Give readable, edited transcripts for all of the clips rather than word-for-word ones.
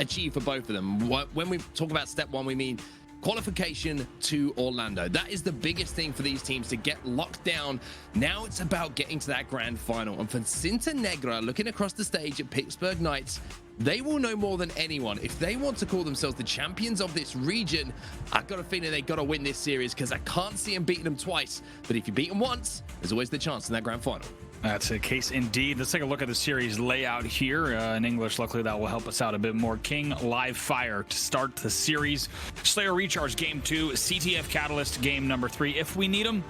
achieve for both of them. When we talk about step one, we mean qualification to Orlando. That is the biggest thing for these teams to get locked down. Now it's about getting to that grand final. And for Cintanegra, looking across the stage at Pittsburgh Knights, they will know more than anyone. If they want to call themselves the champions of this region, I've got a feeling they've got to win this series, because I can't see them beating them twice. But if you beat them once, there's always the chance in that grand final. That's a case indeed. Let's take a look at the series layout here in English. Luckily, that will help us out a bit more. King Live Fire to start the series. Slayer Recharge game 2. CTF Catalyst game number 3 if we need them.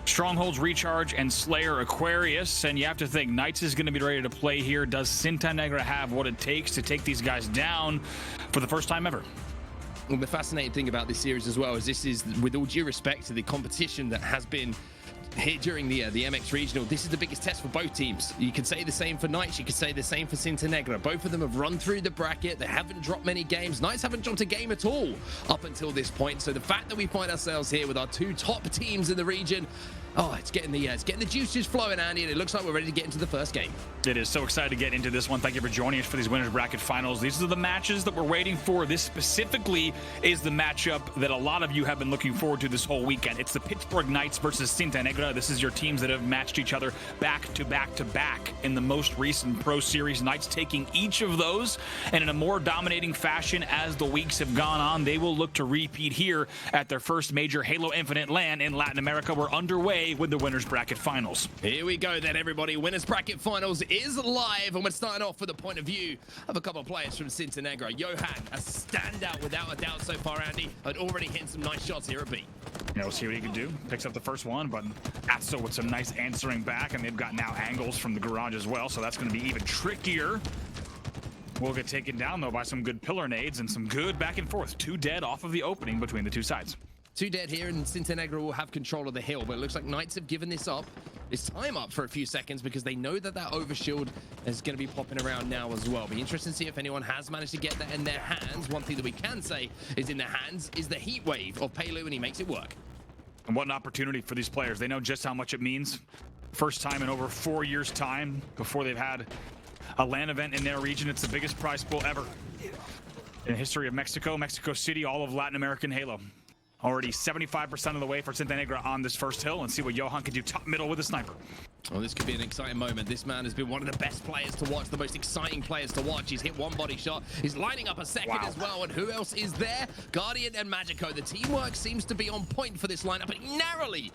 Strongholds Recharge and Slayer Aquarius. And you have to think, Knights is going to be ready to play here. Does Cintanegra have what it takes to take these guys down for the first time ever? Well, the fascinating thing about this series as well is this is, with all due respect to the competition that has been here during the MX Regional, this is the biggest test for both teams. You can say the same for Knights, you could say the same for Cintanegra. Both of them have run through the bracket. They haven't dropped many games. Knights haven't dropped a game at all up until this point. So the fact that we find ourselves here with our two top teams in the region, oh, it's getting the juices flowing, Andy, and it looks like we're ready to get into the first game. It is so excited to get into this one. Thank you for joining us for these winners bracket finals. These are the matches that we're waiting for. This specifically is the matchup that a lot of you have been looking forward to this whole weekend. It's the Pittsburgh Knights versus Cintanegra. This is your teams that have matched each other back to back to back in the most recent Pro Series. Knights taking each of those, and in a more dominating fashion as the weeks have gone on, they will look to repeat here at their first major Halo Infinite LAN in Latin America. We're underway with the winners bracket finals. Here we go then, everybody. Winners bracket finals is live, and we're starting off with the point of view of a couple of players from Cintanegra. Johan, a standout without a doubt so far, Andy, had already hit some nice shots here at B. Yeah, we'll see what he can do. Picks up the first one, but Atzo with some nice answering back, and they've got now angles from the garage as well, so that's going to be even trickier. We'll get taken down, though, by some good pillar nades and some good back and forth. 2 dead off of the opening between the two sides. 2 dead here, and Cintanegra will have control of the hill, but it looks like Knights have given this time up for a few seconds, because they know that that overshield is going to be popping around now as well. Be interesting to see if anyone has managed to get that in their hands. One thing that we can say is in their hands is the heat wave of Pelu, and he makes it work. And what an opportunity for these players. They know just how much it means. First time in over 4 years' time before they've had a LAN event in their region. It's the biggest prize pool ever in the history of Mexico, Mexico City, all of Latin American Halo. Already 75% of the way for Cintanegra on this first hill, and see what Johan can do top middle with a sniper. Well, this could be an exciting moment. This man has been one of the best players to watch, the most exciting players to watch. He's hit 1 body shot. He's lining up a second as well. And who else is there? Guardian and Magico. The teamwork seems to be on point for this lineup, but narrowly,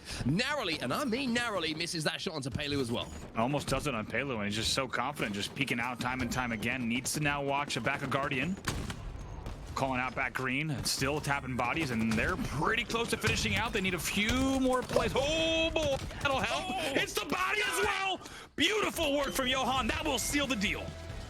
and I mean narrowly, misses that shot onto Pelu as well. Almost does it on Pelu, and he's just so confident, just peeking out time and time again. Needs to now watch a back of Guardian. Calling out back green, and still tapping bodies, and they're pretty close to finishing out. They need a few more plays. Oh boy, that'll help. It's the body as well. Beautiful work from Johan. That will seal the deal.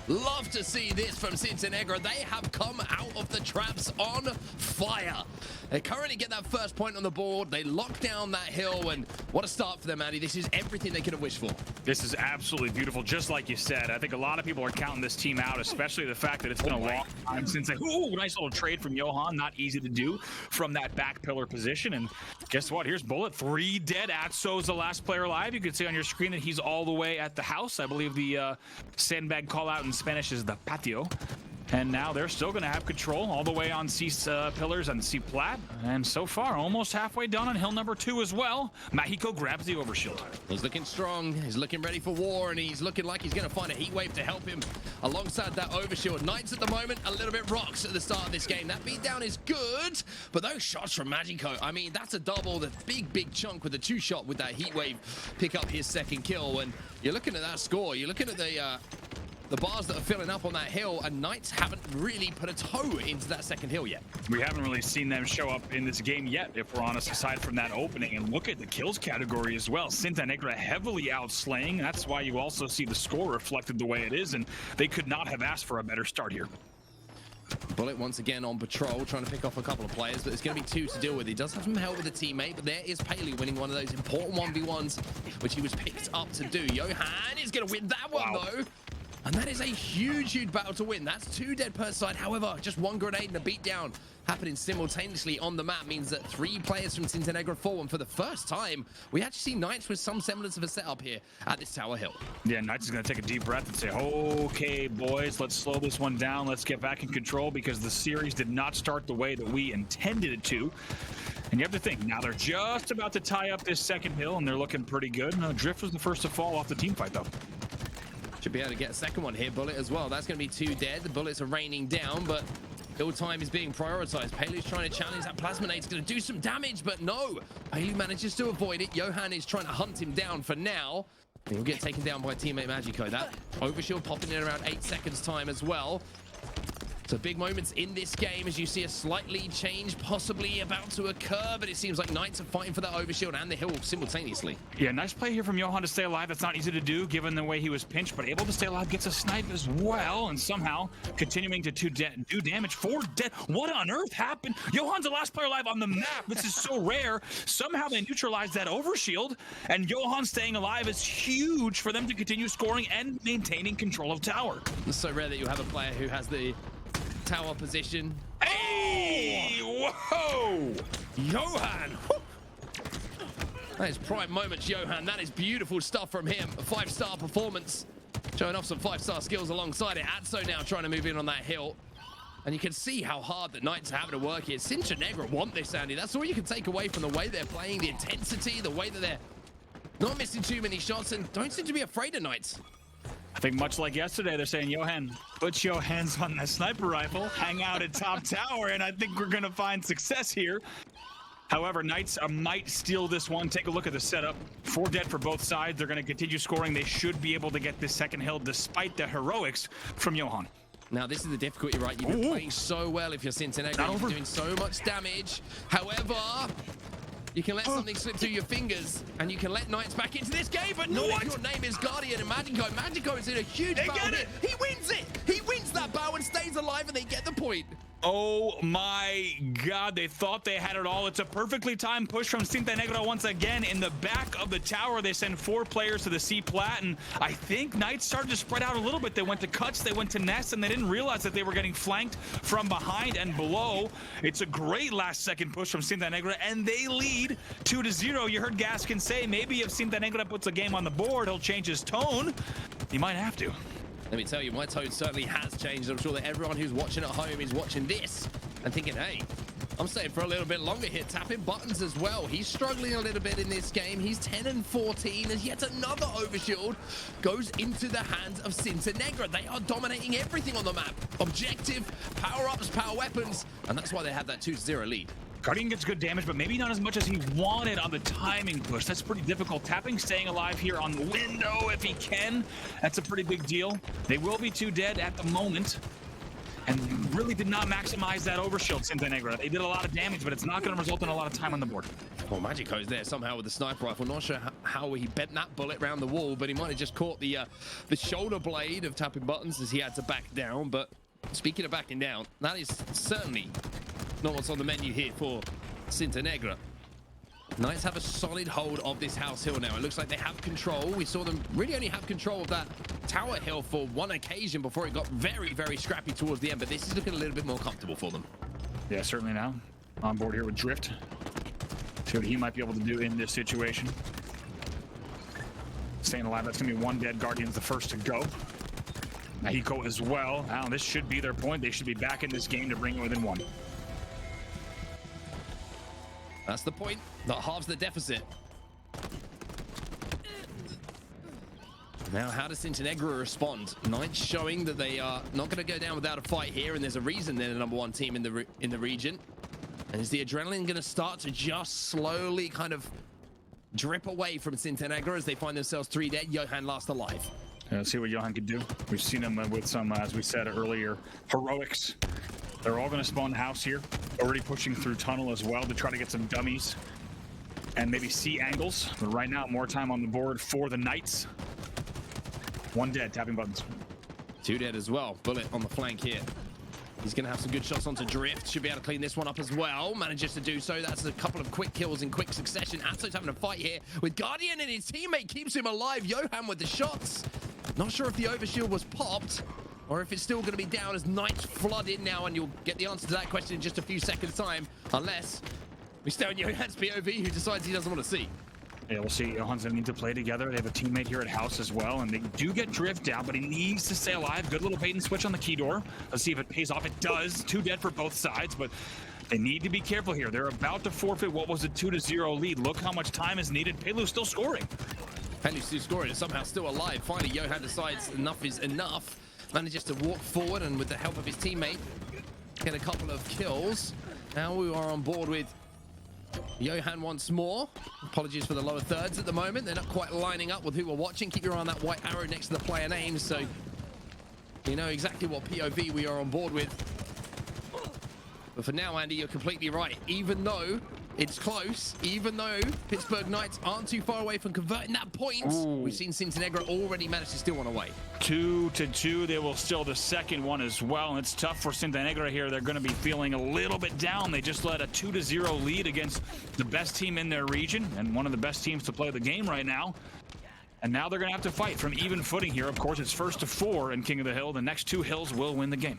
Love to see this from Cintanegra. They have come out of the traps on fire. They currently get that first point on the board. They lock down that hill, and what a start for them, Andy. This is everything they could have wished for. This is absolutely beautiful, just like you said. I think a lot of people are counting this team out, especially the fact that it's been a long time since nice little trade from Johan. Not easy to do from that back pillar position. And guess what? Here's Bullet. 3 dead. Atzo's the last player alive. You can see on your screen that he's all the way at the house. I believe the sandbag call out in Spanish is the patio. And now they're still going to have control all the way on C pillars and C plat. And so far, almost halfway done on hill number 2 as well. Magico grabs the overshield. He's looking strong. He's looking ready for war, and he's looking like he's going to find a heat wave to help him alongside that overshield. Knights at the moment a little bit rocks at the start of this game. That beatdown is good, but those shots from Magico, I mean, that's a double. The big chunk with the 2 shot with that heat wave pick up his second kill. When you're looking at that score, you're looking at the bars that are filling up on that hill, and Knights haven't really put a toe into that second hill yet. We haven't really seen them show up in this game yet, if we're honest, aside from that opening. And look at the kills category as well. Cintanegra heavily outslaying. That's why you also see the score reflected the way it is, and they could not have asked for a better start here. Bullet once again on patrol, trying to pick off a couple of players, but there's going to be 2 to deal with. He does have some help with a teammate, but there is Pelu winning one of those important 1v1s, which he was picked up to do. Johan is going to win that one, though. And that is a huge battle to win. That's 2 dead per side. However, just 1 grenade and a beatdown happening simultaneously on the map means that 3 players from Cintanegra fall. And for the first time, we actually see Knights with some semblance of a setup here at this tower hill. Yeah, Knights is going to take a deep breath and say, okay, boys, let's slow this one down. Let's get back in control because the series did not start the way that we intended it to. And you have to think, now they're just about to tie up this second hill, and they're looking pretty good. No, Drift was the first to fall off the team fight, though. Should be able to get a second one here. Bullet as well. That's going to be 2 dead. The bullets are raining down, but build time is being prioritized. Pelu's trying to challenge that plasminate. It's going to do some damage, but no. Pelu manages to avoid it. Johan is trying to hunt him down for now. He'll get taken down by teammate Magico. That overshield popping in around 8 seconds time as well. So big moments in this game as you see a slightly change possibly about to occur, but it seems like Knights are fighting for that overshield and the hill simultaneously. Yeah, nice play here from Johan to stay alive. That's not easy to do given the way he was pinched, but able to stay alive, gets a snipe as well, and somehow continuing to do damage. 4 dead. What on earth happened? Johan's the last player alive on the map. This is so rare. Somehow they neutralized that overshield, and Johan staying alive is huge for them to continue scoring and maintaining control of tower. It's so rare that you have a player who has the tower position. Hey! Whoa! Johan! Woo! That is prime moments, Johan. That is beautiful stuff from him. A 5-star performance. Showing off some 5-star skills alongside it. Atzo now trying to move in on that hill. And you can see how hard the Knights are having to work here. Cintanegra want this, Andy. That's all you can take away from the way they're playing, the intensity, the way that they're not missing too many shots and don't seem to be afraid of Knights. I think much like yesterday, they're saying, Johan, put your hands on that sniper rifle, hang out at top tower, and I think we're going to find success here. However, Knights might steal this one. Take a look at the setup. 4 dead for both sides. They're going to continue scoring. They should be able to get this second hill despite the heroics from Johan. Now, this is the difficulty, right? You've been playing so well if you're Cintanegra. You're doing so much damage. However, you can let something slip through your fingers, and you can let Knights back into this game, but not if your name is Guardian and Magico. Magico is in a huge battle here. He wins it! He wins that battle and stays alive, and they get the point. Oh my God, they thought they had it all. It's a perfectly timed push from Cintanegra once again. In the back of the tower, they send 4 players to the C plat, and I think Knights started to spread out a little bit. They went to cuts, they went to nests, and they didn't realize that they were getting flanked from behind and below. It's a great last-second push from Cintanegra, and they lead 2-0. You heard Gaskin say maybe if Cintanegra puts a game on the board, he'll change his tone. He might have to. Let me tell you, my tone certainly has changed. I'm sure that everyone who's watching at home is watching this and thinking, hey, I'm staying for a little bit longer here. Tapping buttons as well. He's struggling a little bit in this game. He's 10-14 as yet another overshield goes into the hands of Cintanegra. They are dominating everything on the map. Objective, power-ups, power weapons, and that's why they have that 2-0 lead. Guardian gets good damage, but maybe not as much as he wanted on the timing push. That's pretty difficult. Tapping, staying alive here on the window if he can. That's a pretty big deal. They will be 2 dead at the moment. And really did not maximize that overshield, Cintanegra. They did a lot of damage, but it's not going to result in a lot of time on the board. Well, Magico's there somehow with the sniper rifle. Not sure how he bent that bullet around the wall, but he might have just caught the shoulder blade of tapping buttons as he had to back down. But speaking of backing down, that is certainly not what's on the menu here for Cintanegra. Knights have a solid hold of this house hill now. It looks like they have control. We saw them really only have control of that tower hill for one occasion before it got very scrappy towards the end, but this is looking a little bit more comfortable for them. Yeah, certainly now. On board here with Drift. See what he might be able to do in this situation. Staying alive, that's going to be 1 dead. Guardian's the first to go. Magico as well. Now, this should be their point. They should be back in this game to bring it within 1. That's the point. That halves the deficit. Now, how does Cintanegra respond? Knights showing that they are not going to go down without a fight here, and there's a reason they're the #1 team in the region. And is the adrenaline going to start to just slowly kind of drip away from Cintanegra as they find themselves 3 dead? Johan last alive. Let's see what Johan can do. We've seen him with some, as we said earlier, heroics. They're all going to spawn house here. Already pushing through tunnel as well to try to get some dummies and maybe see angles. But right now, more time on the board for the Knights. 1 dead, tapping buttons. 2 dead as well. Bullet on the flank here. He's going to have some good shots onto Drift. Should be able to clean this one up as well. Manages to do so. That's a couple of quick kills in quick succession. Atzo's having a fight here with Guardian, and his teammate keeps him alive. Johan with the shots. Not sure if the overshield was popped or if it's still going to be down as Knights flood in now, and you'll get the answer to that question in just a few seconds time, unless we stare at Johan's POV, who decides he doesn't want to see. Yeah, we'll see. Johan's gonna need to play together. They have a teammate here at house as well, and they do get drift down, but he needs to stay alive. Good little bait and switch on the key door. Let's see if it pays off. It does. 2 dead for both sides, but they need to be careful here. They're about to forfeit what was a 2-0 lead. Look how much time is needed. Pelu's still scoring. Pelu's still scoring and somehow still alive. Finally, Johan decides enough is enough. Manages to walk forward and with the help of his teammate, get a couple of kills. Now we are on board with Johan once more. Apologies for the lower thirds at the moment. They're not quite lining up with who we're watching. Keep your eye on that white arrow next to the player names so you know exactly what POV we are on board with. But for now, Andy, you're completely right. Even though it's close, even though Pittsburgh Knights aren't too far away from converting that point, we've seen Cintanegra already manage to steal one away. 2-2. They will steal the second one as well, and it's tough for Cintanegra here. They're going to be feeling a little bit down. They just led a 2-0 lead against the best team in their region and one of the best teams to play the game right now. And now they're going to have to fight from even footing here. Of course, it's 1st to 4 in King of the Hill. The next 2 hills will win the game.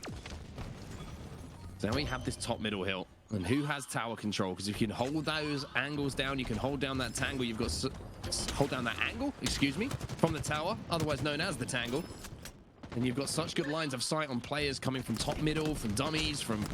So now we have this top middle hill. And who has tower control? Because if you can hold those angles down, you can hold down that tangle. You've got hold down that angle, excuse me, from the tower, otherwise known as the tangle. And you've got such good lines of sight on players coming from top middle, from dummies, from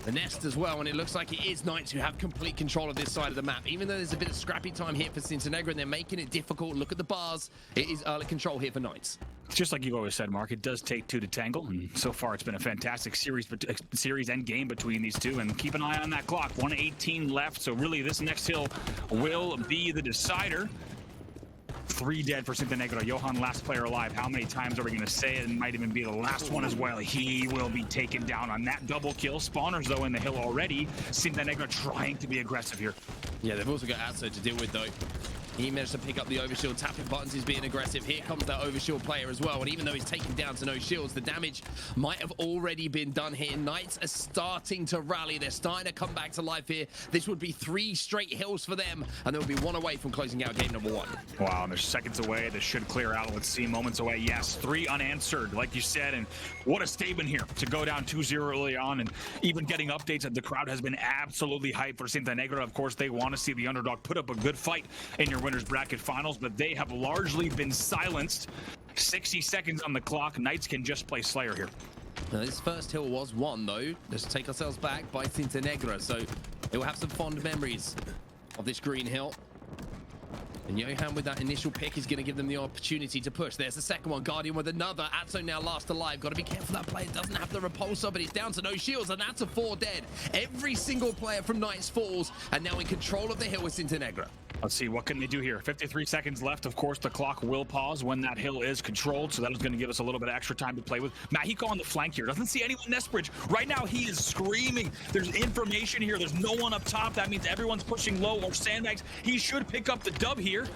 the nest as well. And it looks like it is Knights who have complete control of this side of the map. Even though there's a bit of scrappy time here for Cintanegra and they're making it difficult. Look at the bars. It is early control here for Knights. Just like you've always said, Mark, it does take 2 to tangle. And so far, it's been a fantastic series and game between these two. And keep an eye on that clock. 1:18 left. So really, this next hill will be the decider. 3 dead for Cintanegra. Johan, last player alive. How many times are we going to say it? It might even be the last one as well. He will be taken down on that double kill. Spawners, though, in the hill already. Cintanegra trying to be aggressive here. Yeah, they've also got Atzo to deal with, though. He managed to pick up the overshield, tapping buttons, he's being aggressive. Here comes that overshield player as well. And even though he's taken down to no shields, the damage might have already been done here. Knights are starting to rally. They're starting to come back to life here. This would be 3 straight hills for them. And there will be 1 away from closing out game number 1. Wow, and they're seconds away. This should clear out. Let's see, moments away. Yes, 3 unanswered, like you said. And what a statement here to go down 2-0 early on. And even getting updates that the crowd has been absolutely hyped for Cintanegra. Of course, they want to see the underdog put up a good fight in your winners bracket finals, but they have largely been silenced. 60 seconds on the clock. Knights can just play Slayer here. Now, this first hill was won, though. Let's take ourselves back by Cintanegra, so they will have some fond memories of this green hill. And Johan with that initial pick is going to give them the opportunity to push. There's the second one. Guardian with another. Atzo now last alive. Got to be careful that player doesn't have the repulsor, but he's down to no shields, and that's a 4 dead. Every single player from Knights falls, and now in control of the hill with Cintanegra. Let's see, what can they do here? 53 seconds left. Of course, the clock will pause when that hill is controlled, so that is going to give us a little bit of extra time to play with. Magico on the flank here. Doesn't see anyone nest bridge. Right now, he is screaming. There's information here. There's no one up top. That means everyone's pushing low or sandbags. He should pick up the dub here.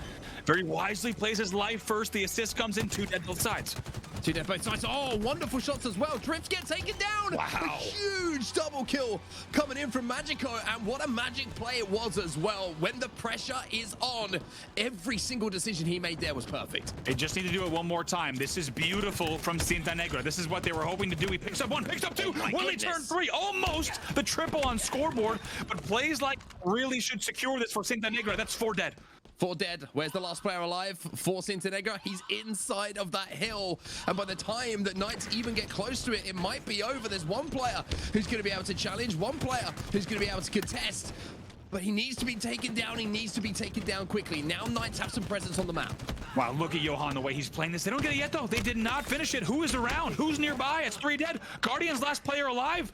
Very wisely plays his life first. The assist comes in. 2 dead both sides. 2 dead both sides. Oh, wonderful shots as well. Drifts get taken down. Wow. A huge double kill coming in from Magico, and what a magic play it was as well. When the pressure is on, every single decision he made there was perfect. They just need to do it one more time. This is beautiful from Cintanegra. This is what they were hoping to do. He picks up 1, picks up 2. Will he turn 3? Almost the triple on scoreboard, but plays like really should secure this for Cintanegra. That's 4 dead. 4 dead. Where's the last player alive for Cintanegra? He's inside of that hill. And by the time that Knights even get close to it, it might be over. There's 1 player who's going to be able to challenge, 1 player who's going to be able to contest. But he needs to be taken down. He needs to be taken down quickly. Now Knights have some presence on the map. Wow, look at Johan, the way he's playing this. They don't get it yet, though. They did not finish it. Who is around? Who's nearby? It's 3 dead. Guardian's last player alive.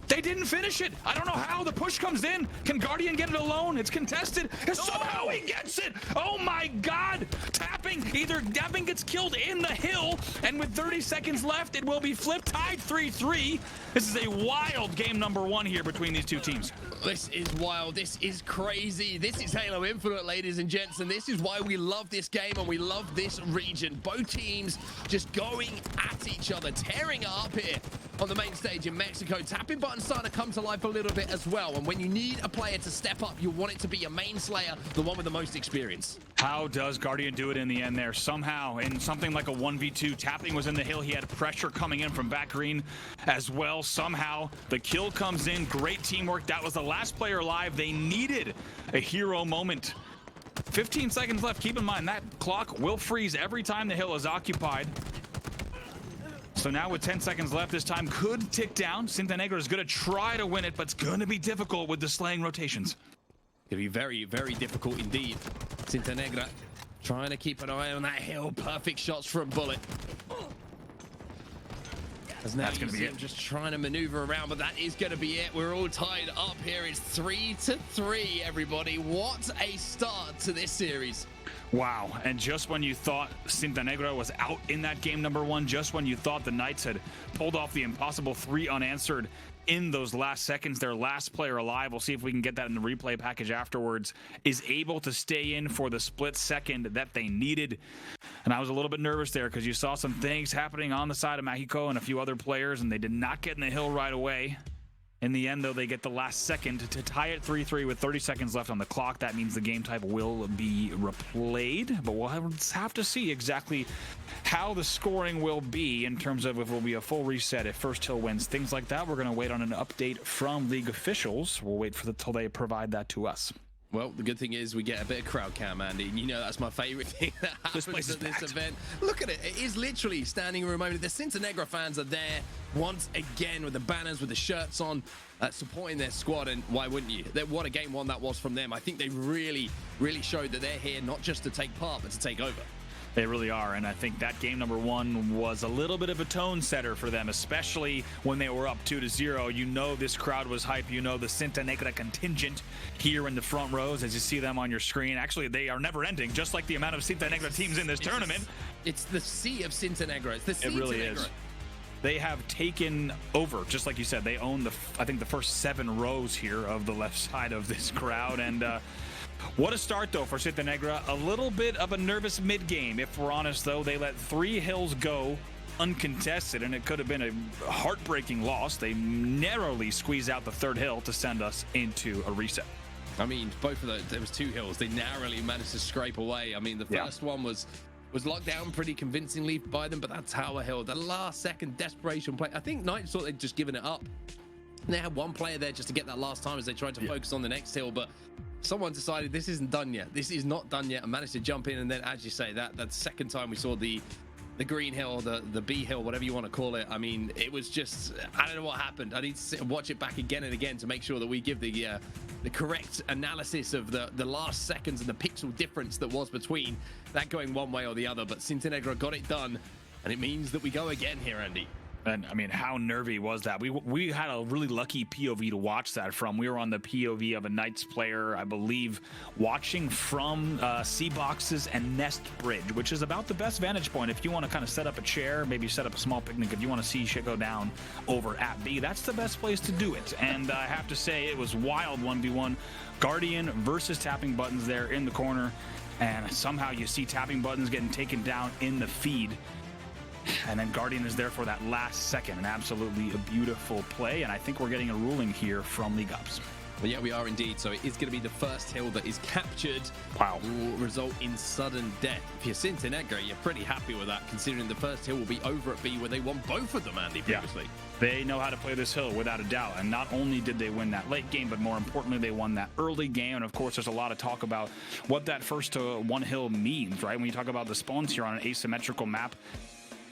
They didn't finish it. I don't know how. The push comes in. Can Guardian get it alone? It's contested. And somehow he gets it. Oh my God. Tapping. Either Devin gets killed in the hill, and with 30 seconds left, it will be flipped. Tied 3-3. This is a wild game number 1 here between these 2 teams. This is wild. This is crazy. This is Halo Infinite, ladies and gents, and this is why we love this game and we love this region. Both teams just going at each other, tearing it up here. on the main stage in Mexico. Tapping buttons starting to come to life a little bit as well. And when you need a player to step up, you want it to be your main slayer, the one with the most experience. How does Guardian do it in the end there? Somehow, in something like a 1v2, Tapping was in the hill. He had pressure coming in from back green as well. Somehow, the kill comes in. Great teamwork. That was the last player alive. They needed a hero moment. 15 seconds left. Keep in mind, that clock will freeze every time the hill is occupied. So now with 10 seconds left, this time could tick down. Cintanegra is going to try to win it, but it's going to be difficult with the slaying rotations. It'll be very, very difficult indeed. Cintanegra trying to keep an eye on that hill. Perfect shots from Bullet. As now That's going to be him it. just trying to maneuver around, but that is going to be it. We're all tied up here. It's 3-3, everybody. What a start to this series. Wow, and just when you thought Cintanegra was out in that game number 1, just when you thought the Knights had pulled off the impossible 3 unanswered in those last seconds, their last player alive, we'll see if we can get that in the replay package afterwards, is able to stay in for the split second that they needed. And I was a little bit nervous there because you saw some things happening on the side of Magico and a few other players, and they did not get in the hill right away. In the end, though, they get the last second to tie it 3-3 with 30 seconds left on the clock. That means the game type will be replayed, but we'll have to see exactly how the scoring will be in terms of if it will be a full reset, if first hill wins, things like that. We're going to wait on an update from league officials. We'll wait till they provide that to us. Well, the good thing is we get a bit of crowd cam, Andy, and you know that's my favorite thing that happens at this event. Look at it. It is literally standing room only. The Cintanegra fans are there once again with the banners, with the shirts on, supporting their squad, and why wouldn't you? What a game one that was from them. I think they really, really showed that they're here not just to take part, but to take over. They really are, and I think that game number 1 was a little bit of a tone setter for them, especially when they were up 2-0. You know this crowd was hype. You know the Cintanegra contingent here in the front rows as you see them on your screen. Actually, they are never ending, just like the amount of Cintanegra teams in this tournament. It's the sea of Cintanegra. It's the sea. It really is. They have taken over, just like you said. They own I think the first 7 rows here of the left side of this crowd, and what a start, though, for Cintanegra. A little bit of a nervous mid-game. If we're honest, though, they let 3 hills go uncontested, and it could have been a heartbreaking loss. They narrowly squeezed out the 3rd hill to send us into a reset. I mean, both of those, there was 2 hills. They narrowly managed to scrape away. I mean, the first one was locked down pretty convincingly by them, but that tower hill, the last-second desperation play. I think Knights thought they'd just given it up. And they had one player there just to get that last time as they tried to focus on the next hill, but someone decided this isn't done yet. This is not done yet, and managed to jump in. And then, as you say, that second time we saw the green hill, the B hill, whatever you want to call it. I mean, it was just, I don't know what happened. I need to sit and watch it back again and again to make sure that we give the correct analysis of the last seconds and the pixel difference that was between that going one way or the other. But Cintanegra got it done, and it means that we go again here, Andy. And I mean, how nervy was that? We had a really lucky POV to watch that from. We were on the POV of a Knights player, I believe, watching from C boxes and Nest Bridge, which is about the best vantage point. If you want to kind of set up a chair, maybe set up a small picnic, if you want to see shit go down over at B, that's the best place to do it. And I have to say, it was wild 1v1. Guardian versus Tapping Buttons there in the corner. And somehow you see Tapping Buttons getting taken down in the feed. And then Guardian is there for that last second. An absolutely beautiful play, and I think we're getting a ruling here from League Ops. Well, yeah, we are indeed. So it is going to be the first hill that is captured. Wow. Will result in sudden death. If you're Cintanegra, you're pretty happy with that, considering the first hill will be over at B, where they won both of them, Andy, previously. Yeah. They know how to play this hill without a doubt. And not only did they win that late game, but more importantly, they won that early game. And of course, there's a lot of talk about what that first one hill means, right? When you talk about the spawns here on an asymmetrical map,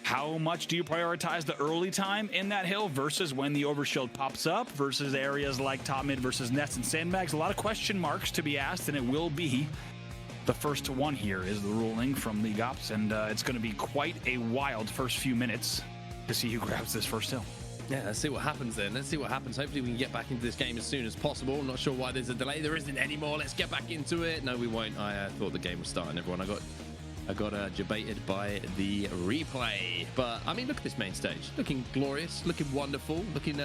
how much do you prioritize the early time in that hill versus when the overshield pops up versus areas like top mid versus nets and sandbags? A lot of question marks to be asked, and it will be the first one here is the ruling from League Ops, and it's going to be quite a wild first few minutes to see who grabs this first hill. Yeah, let's see what happens then. Let's see what happens. Hopefully we can get back into this game as soon as possible. I'm not sure why there's a delay. There isn't anymore. Let's get back into it. No, we won't. I thought the game was starting, everyone. I got debated by the replay. But, I mean, look at this main stage. Looking glorious, looking wonderful, looking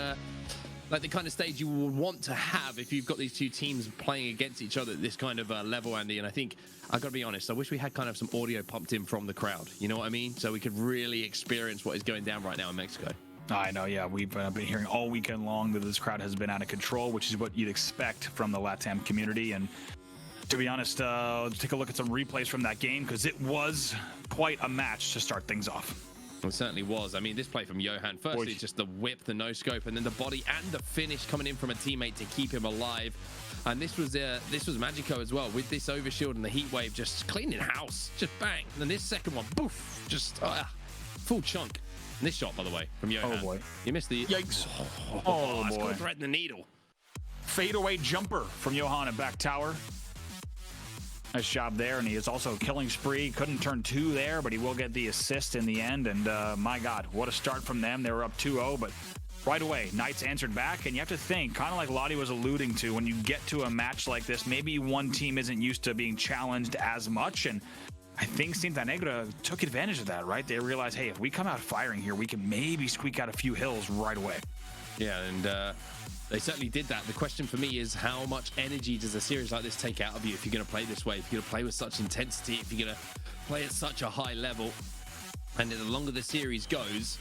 like the kind of stage you would want to have if you've got these two teams playing against each other at this kind of level, Andy. And I think, I've got to be honest, I wish we had kind of some audio pumped in from the crowd. You know what I mean? So we could really experience what is going down right now in Mexico. I know, yeah. We've been hearing all weekend long that this crowd has been out of control, which is what you'd expect from the LATAM community. And to be honest, let's take a look at some replays from that game, because it was quite a match to start things off. It certainly was. I mean, this play from Johan, firstly, just the whip, the no-scope, and then the body and the finish coming in from a teammate to keep him alive. And this was Magico as well, with this overshield and the heat wave, just cleaning house, just bang. And then this second one, poof, just full chunk. And this shot, by the way, from Johan. Oh boy, you missed the yikes! It's going to threaten the needle. Fadeaway jumper from Johan at back tower. Nice job there, and he is also killing spree. Couldn't turn 2 there, but he will get the assist in the end. And my God, what a start from them. They were up 2-0, but right away, Knights answered back. And you have to think, kind of like Lottie was alluding to, when you get to a match like this, maybe one team isn't used to being challenged as much. And I think Cintanegra took advantage of that, right? They realized, hey, if we come out firing here, we can maybe squeak out a few hills right away. Yeah, and they certainly did that. The question for me is, how much energy does a series like this take out of you if you're going to play this way, if you're going to play with such intensity, if you're going to play at such a high level? And the longer the series goes,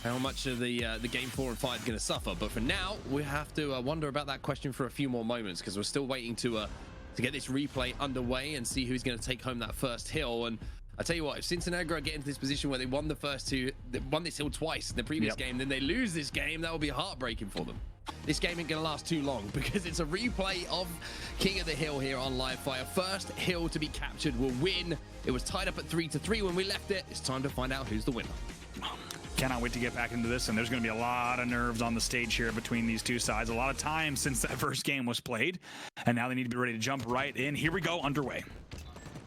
how much of the game 4 and 5 is going to suffer? But for now, we have to wonder about that question for a few more moments, because we're still waiting to get this replay underway and see who's going to take home that first hill. And I tell you what, if Cintanegra get into this position where they won the first 2, they won this hill twice in the previous game, then they lose this game, that will be heartbreaking for them. This game ain't gonna last too long, because it's a replay of King of the Hill here on Live Fire. First hill to be captured will win. It was tied up at 3-3 when we left it. It's time to find out who's the winner. Cannot wait to get back into this, and there's going to be a lot of nerves on the stage here between these two sides. A lot of time since that first game was played, and now they need to be ready to jump right in. Here we go, underway.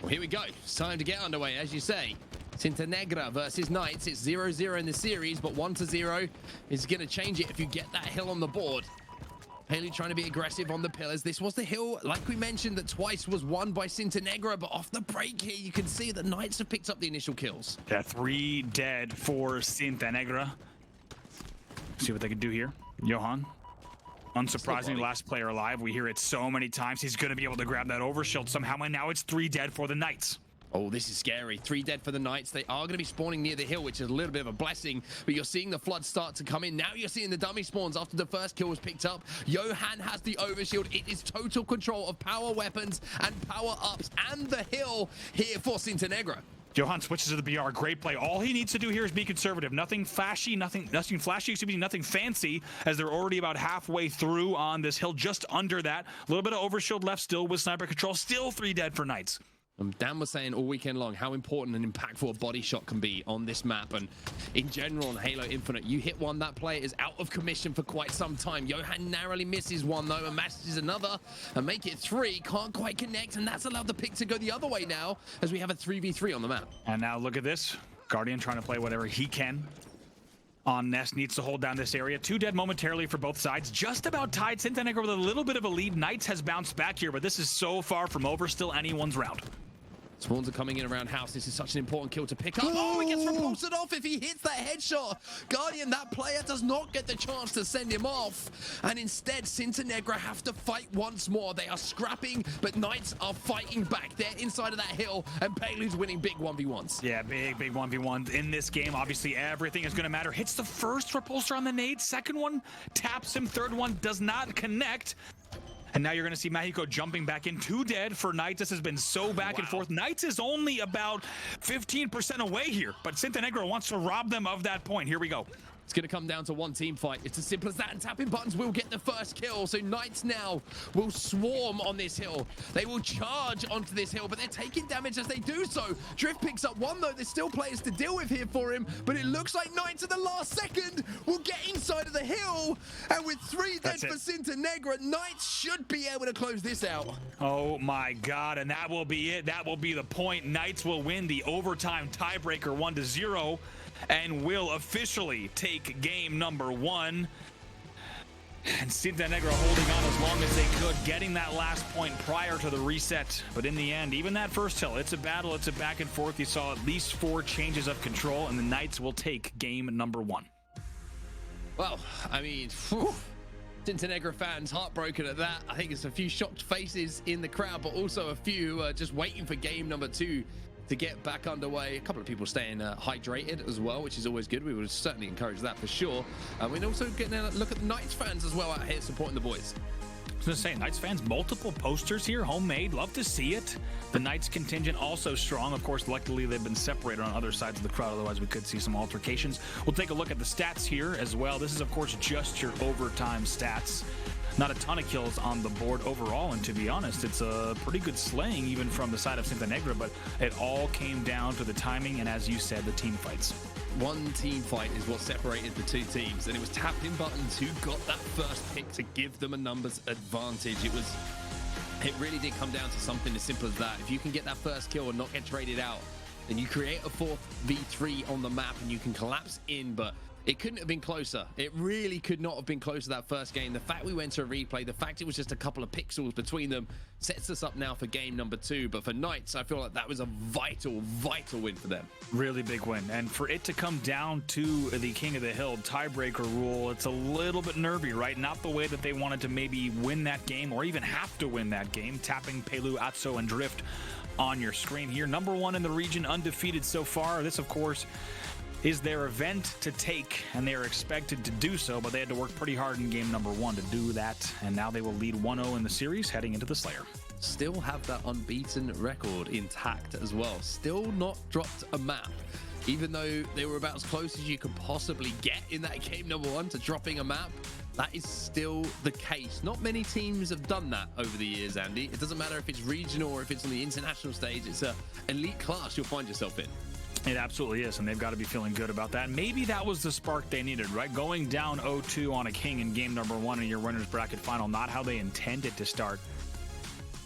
Well, here we go. It's time to get underway, as you say. Cintanegra versus Knights. It's 0-0 in the series, but 1-0 is going to change it if you get that hill on the board. Pelu trying to be aggressive on the pillars. This was the hill, like we mentioned, that twice was won by Cintanegra, but off the break here, you can see the Knights have picked up the initial kills. Yeah, 3 dead for Cintanegra. See what they can do here. Johan, unsurprisingly, last player alive. We hear it so many times. He's going to be able to grab that overshield somehow, and now it's 3 dead for the Knights. Oh, this is scary. 3 dead for the Knights. They are going to be spawning near the hill, which is a little bit of a blessing, but you're seeing the flood start to come in. Now you're seeing the dummy spawns after the first kill was picked up. Johan has the overshield. It is total control of power weapons and power ups and the hill here for Cintanegra. Johan switches to the BR. Great play. All he needs to do here is be conservative. Nothing flashy, nothing flashy, excuse me, nothing fancy, as they're already about halfway through on this hill, just under that. A little bit of overshield left still with sniper control. Still 3 dead for Knights. Dan was saying all weekend long how important and impactful a body shot can be on this map, and in general on Halo Infinite, you hit one, that player is out of commission for quite some time. Johan narrowly misses one though and matches another and make it 3. Can't quite connect, and that's allowed the pick to go the other way now as we have a 3v3 on the map. And now look at this. Guardian trying to play whatever he can. On Nest needs to hold down this area. 2 dead momentarily for both sides. Just about tied. Cintanegra with a little bit of a lead. Knights has bounced back here, but this is so far from over. Still anyone's round. Spawns are coming in around house. This is such an important kill to pick up. Oh, he gets repulsed off if he hits that headshot. Guardian, that player does not get the chance to send him off. And instead, Cintanegra have to fight once more. They are scrapping, but Knights are fighting back. They're inside of that hill, and Pelu's winning big 1v1s. Yeah, big 1v1s in this game. Obviously, everything is going to matter. Hits the first repulsor on the nade. Second one taps him. Third one does not connect. And now you're going to see Magico jumping back in. 2 dead for Knights. This has been so back and forth. Knights is only about 15% away here, but Cintanegra wants to rob them of that point. Here we go. It's going to come down to one team fight. It's as simple as that, and tapping buttons will get the first kill. So Knights now will swarm on this hill. They will charge onto this hill, but they're taking damage as they do so. Drift picks up one, though. There's still players to deal with here for him, but it looks like Knights at the last second will get inside of the hill. And with 3 dead for Cintanegra, Knights should be able to close this out. Oh my God, and that will be it. That will be the point. Knights will win the overtime tiebreaker 1-0. And will officially take game number 1. And Cintanegra holding on as long as they could, getting that last point prior to the reset. But in the end, even that first hill, it's a battle, it's a back and forth. You saw at least 4 changes of control, and the Knights will take game number 1. Well, I mean, Cintanegra fans heartbroken at that. I think it's a few shocked faces in the crowd, but also a few just waiting for game number 2 to get back underway. A couple of people staying hydrated as well, which is always good. We would certainly encourage that for sure. We're also getting a look at the Knights fans as well out here supporting the boys. I was gonna say, Knights fans, multiple posters here, homemade, love to see it. The Knights contingent also strong. Of course, luckily they've been separated on other sides of the crowd, otherwise we could see some altercations. We'll take a look at the stats here as well. This is, of course, just your overtime stats. Not a ton of kills on the board overall, and to be honest, it's a pretty good slaying even from the side of Cintanegra, but it all came down to the timing and, as you said, the team fights. One team fight is what separated the two teams, and it was tapping buttons who got that first pick to give them a numbers advantage. It really did come down to something as simple as that. If you can get that first kill and not get traded out, then you create a 4v3 on the map and you can collapse in, but it couldn't have been closer. It really could not have been closer that first game. The fact we went to a replay, the fact it was just a couple of pixels between them sets us up now for game number 2. But for Knights, I feel like that was a vital win for them. Really big win. And for it to come down to the King of the Hill tiebreaker rule, it's a little bit nervy, right? Not the way that they wanted to maybe win that game or even have to win that game. Tapping Pelu, Atzo, and Drift on your screen here. Number 1 in the region, undefeated so far. This, of course, is their event to take, and they are expected to do so, but they had to work pretty hard in game number 1 to do that, and now they will lead 1-0 in the series heading into the Slayer. Still have that unbeaten record intact as well. Still not dropped a map, even though they were about as close as you could possibly get in that game number 1 to dropping a map. That is still the case. Not many teams have done that over the years, Andy. It doesn't matter if it's regional or if it's on the international stage. It's an elite class you'll find yourself in. It absolutely is, and they've got to be feeling good about that. Maybe that was the spark they needed, right? Going down 0-2 on a king in game number 1 in your winners bracket final, not how they intended to start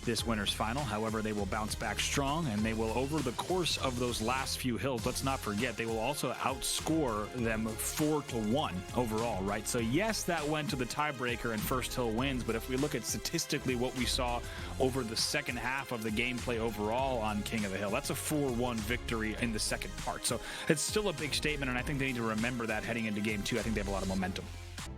this winners final. However, they will bounce back strong, and they will, over the course of those last few hills, let's not forget, they will also outscore them 4-1 overall, right? So yes, that went to the tiebreaker and first hill wins, but if we look at statistically what we saw over the second half of the gameplay overall on King of the Hill, that's a 4-1 victory in the second part. So it's still a big statement, and I think they need to remember that heading into game 2. I think they have a lot of momentum.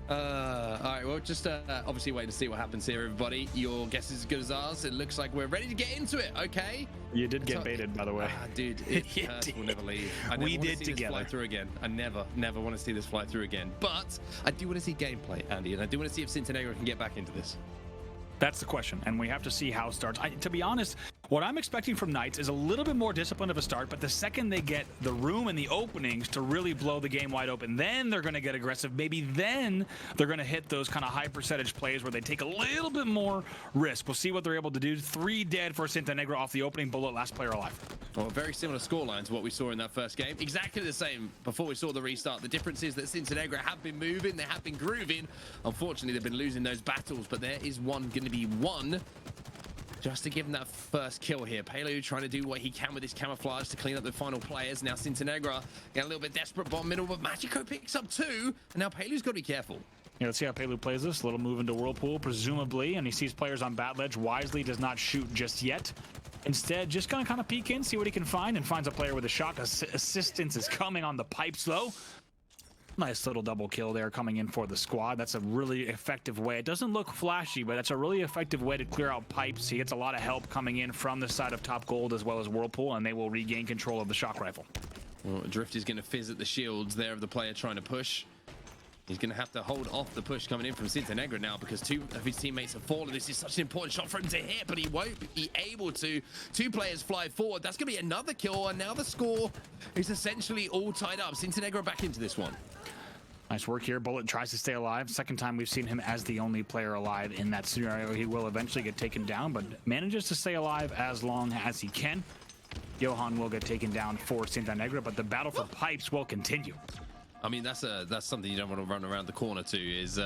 All right, well, just obviously waiting to see what happens here, everybody. Your guess is as good as ours. It looks like we're ready to get into it, okay? You did get baited, by the way. Dude, it hurts. We'll never leave. I never we want did to see together. this fly through again. I never want to see this fly through again. But I do want to see gameplay, Andy, and I do want to see if Cintanegra can get back into this. That's the question, and we have to see how it starts. To be honest, what I'm expecting from Knights is a little bit more disciplined of a start, but the second they get the room and the openings to really blow the game wide open, then they're going to get aggressive. Maybe then they're going to hit those kind of high percentage plays where they take a little bit more risk. We'll see what they're able to do. 3 dead for Cintanegra off the opening bullet, last player alive. Well, very similar scoreline to what we saw in that first game. Exactly the same before we saw the restart. The difference is that Cintanegra have been moving, they have been grooving. Unfortunately, they've been losing those battles, but there is going to be one just to give him that first kill here. Pelu trying to do what he can with his camouflage to clean up the final players. Now Cintanegra getting a little bit desperate bottom middle, but Magico picks up 2, and now Pelu's got to be careful. Yeah, let's see how Pelu plays this. A little move into Whirlpool, presumably, and he sees players on bat ledge. Wisely does not shoot just yet. Instead, just gonna kind of peek in, see what he can find, and finds a player with a shot. Assistance is coming on the pipes, though. Nice little double kill there coming in for the squad. That's a really effective way. It doesn't look flashy, but that's a really effective way to clear out pipes. He gets a lot of help coming in from the side of Top Gold as well as Whirlpool, and they will regain control of the shock rifle. Well, Drift is going to fizz at the shields there of the player trying to push. He's going to have to hold off the push coming in from Cintanegra now because 2 of his teammates have fallen. This is such an important shot for him to hit, but he won't be able to. 2 players fly forward. That's going to be another kill, and now the score is essentially all tied up. Cintanegra back into this one. Nice work here. Bullet tries to stay alive. Second time we've seen him as the only player alive in that scenario. He will eventually get taken down, but manages to stay alive as long as he can. Johan will get taken down for Cintanegra, but the battle for pipes will continue. I mean, that's something you don't want to run around the corner to, is